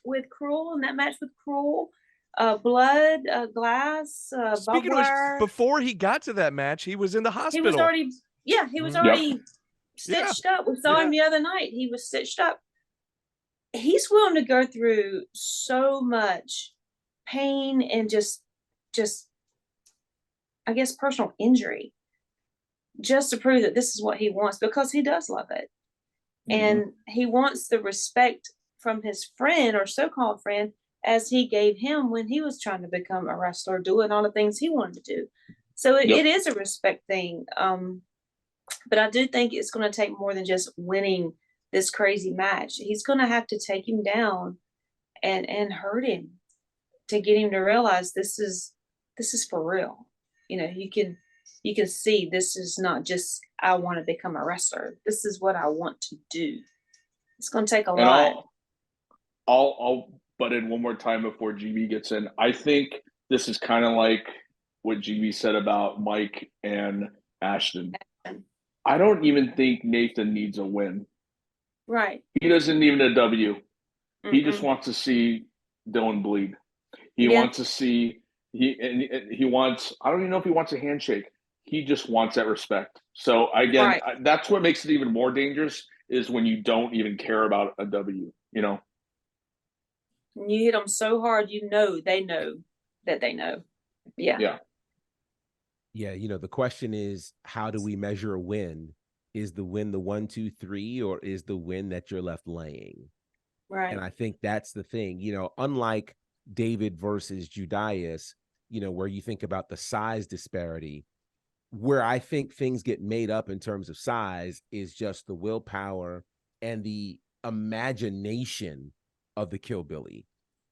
with Cruel in that match with Cruel. Blood, glass, Speaking of which, before he got to that match, he was in the hospital. He was already stitched up. We saw him the other night. He was stitched up. He's willing to go through so much pain and just I guess personal injury just to prove that this is what he wants, because he does love it. And he wants the respect from his friend or so-called friend as he gave him when he was trying to become a wrestler, doing all the things he wanted to do. So it is a respect thing. But I do think it's going to take more than just winning this crazy match. He's going to have to take him down and hurt him to get him to realize this is for real. You can see this is not just, I want to become a wrestler. This is what I want to do. It's going to take a lot. I'll butt in one more time before GB gets in. I think this is kind of like what GB said about Mike and Ashton. I don't even think Nathan needs a win. Right. He doesn't need a W. He just wants to see Dylan bleed. He wants to see he wants, I don't even know if he wants a handshake. He just wants that respect. So again, that's what makes it even more dangerous, is when you don't even care about a W, When you hit them so hard, they know that they know. Yeah. The question is, how do we measure a win? Is the win the 1, 2, 3, or is the win that you're left laying? Right. And I think that's the thing, unlike David versus Judas, where you think about the size disparity, where I think things get made up in terms of size is just the willpower and the imagination of the Killbilly.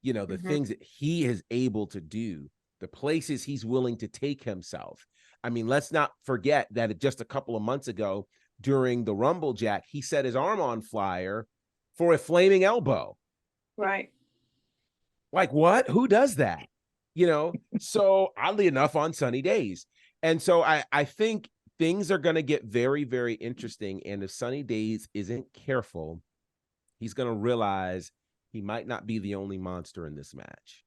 The things that he is able to do the places he's willing to take himself. I mean, let's not forget that just a couple of months ago during the Rumble, Jack, he set his arm on fire for a flaming elbow. Right. Like what? Who does that? You know, so oddly enough, on sunny days. And so I think things are going to get very, very interesting. And if Sunny Days isn't careful, he's going to realize he might not be the only monster in this match.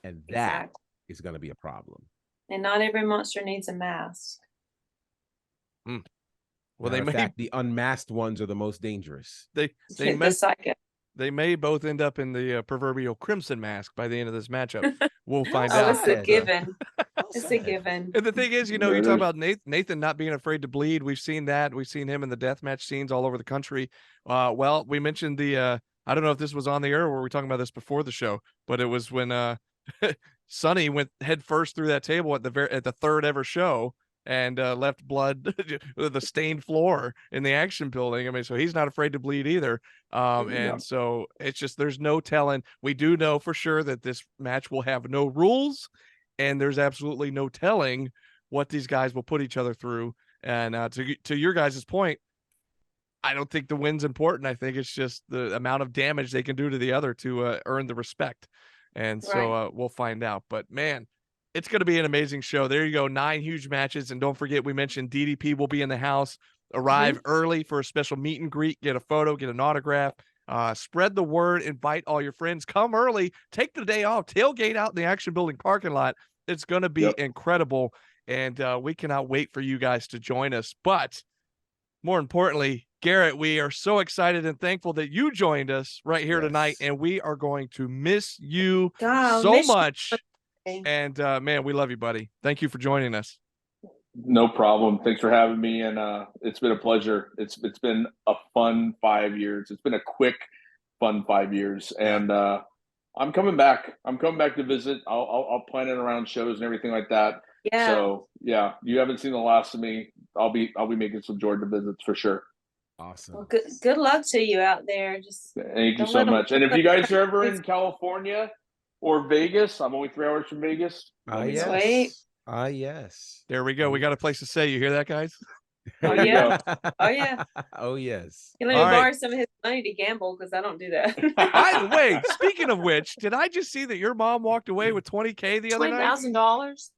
And that is going to be a problem. And not every monster needs a mask. Well, in fact, the unmasked ones are the most dangerous. They may both end up in the proverbial crimson mask by the end of this matchup. We'll find out. It's a given. It's a given. And the thing is, you talk about Nathan not being afraid to bleed. We've seen that. We've seen him in the deathmatch scenes all over the country. Well, we mentioned I don't know if this was on the air or were we talking about this before the show, but it was when Sonny went head first through that table at the third ever show and left blood, the stained floor in the action building. I mean, so he's not afraid to bleed either. So it's just, there's no telling. We do know for sure that this match will have no rules, and there's absolutely no telling what these guys will put each other through. And to your guys' point, I don't think the win's important. I think it's just the amount of damage they can do to the other to earn the respect. And so we'll find out. But man, it's going to be an amazing show. There you go. 9 huge matches. And don't forget, we mentioned DDP will be in the house. Arrive early for a special meet and greet, get a photo, get an autograph, spread the word, invite all your friends, come early, take the day off, tailgate out in the action building parking lot. It's going to be incredible. And we cannot wait for you guys to join us. But more importantly, Garett, we are so excited and thankful that you joined us right here tonight. And we are going to miss you so much. And man, we love you, buddy. Thank you for joining us. No problem. Thanks for having me. And it's been a pleasure. It's been a fun 5 years. It's been a quick, fun 5 years. And I'm coming back. I'm coming back to visit. I'll plan it around shows and everything like that. Yeah. So yeah, you haven't seen the last of me. I'll be making some Georgia visits for sure. Awesome. Well, good luck to you out there. Just thank you so much. And if you guys are ever in California or Vegas, I'm only 3 hours from Vegas. Yes. There we go. We got a place to say. You hear that, guys? Oh yeah. Oh yeah. Oh yes. You let me borrow some of his money to gamble because I don't do that. By the way, speaking of which, did I just see that your mom walked away with $20,000 the other night? $20,000.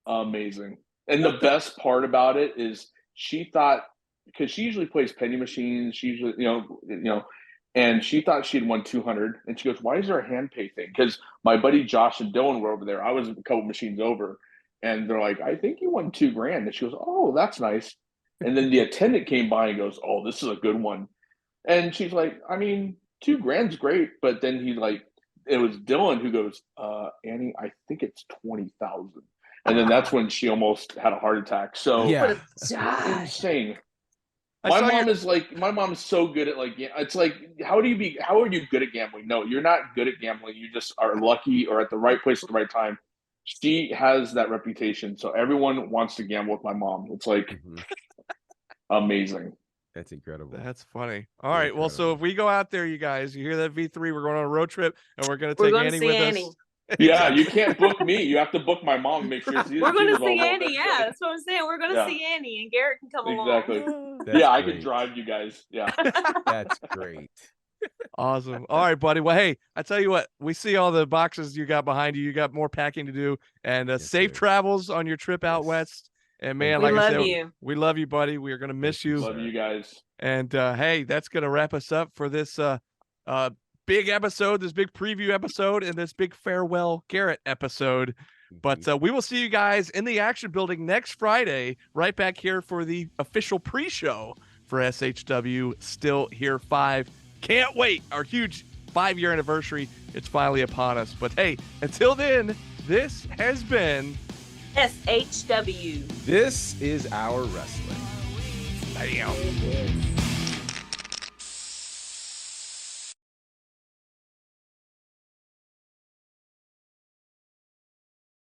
Amazing. And the best part about it is she thought, because she usually plays penny machines, she usually, and she thought she'd won 200, and she goes, "Why is there a hand pay thing?" Because my buddy Josh and Dylan were over there. I was a couple machines over, and they're like, "I think you won $2,000." And she goes, "Oh, that's nice." And then the attendant came by and goes, "Oh, this is a good one." And she's like, "I mean, $2,000's great," but then it was Dylan who goes, "Annie, I think it's 20,000." And then that's when she almost had a heart attack. So insane. My mom is so good at it's like, how are you good at gambling? No, you're not good at gambling. You just are lucky or at the right place at the right time. She has that reputation. So everyone wants to gamble with my mom. It's like amazing. That's incredible. That's funny. All right. Well, so if we go out there, you guys, you hear that V3, we're going on a road trip and we're going to take Annie with us. Yeah, you can't book me. You have to book my mom. Make sure we're going to see Annie. Yeah, that's what I'm saying. We're going to see Annie, and Garett can come along. Exactly. I can drive you guys. Yeah, that's great. Awesome. All right, buddy. Well, hey, I tell you what, we see all the boxes you got behind you. You got more packing to do, and safe travels on your trip out west. And man, like I said, we love you, buddy. We are going to miss you. Love you guys. And hey, that's going to wrap us up for this big episode, this big preview episode, and this big farewell Garett episode. But we will see you guys in the action building next Friday, right back here for the official pre-show for SHW Still Here 5. Can't wait. Our huge 5-year anniversary. It's finally upon us. But hey, until then, this has been SHW. This is our wrestling. Bam.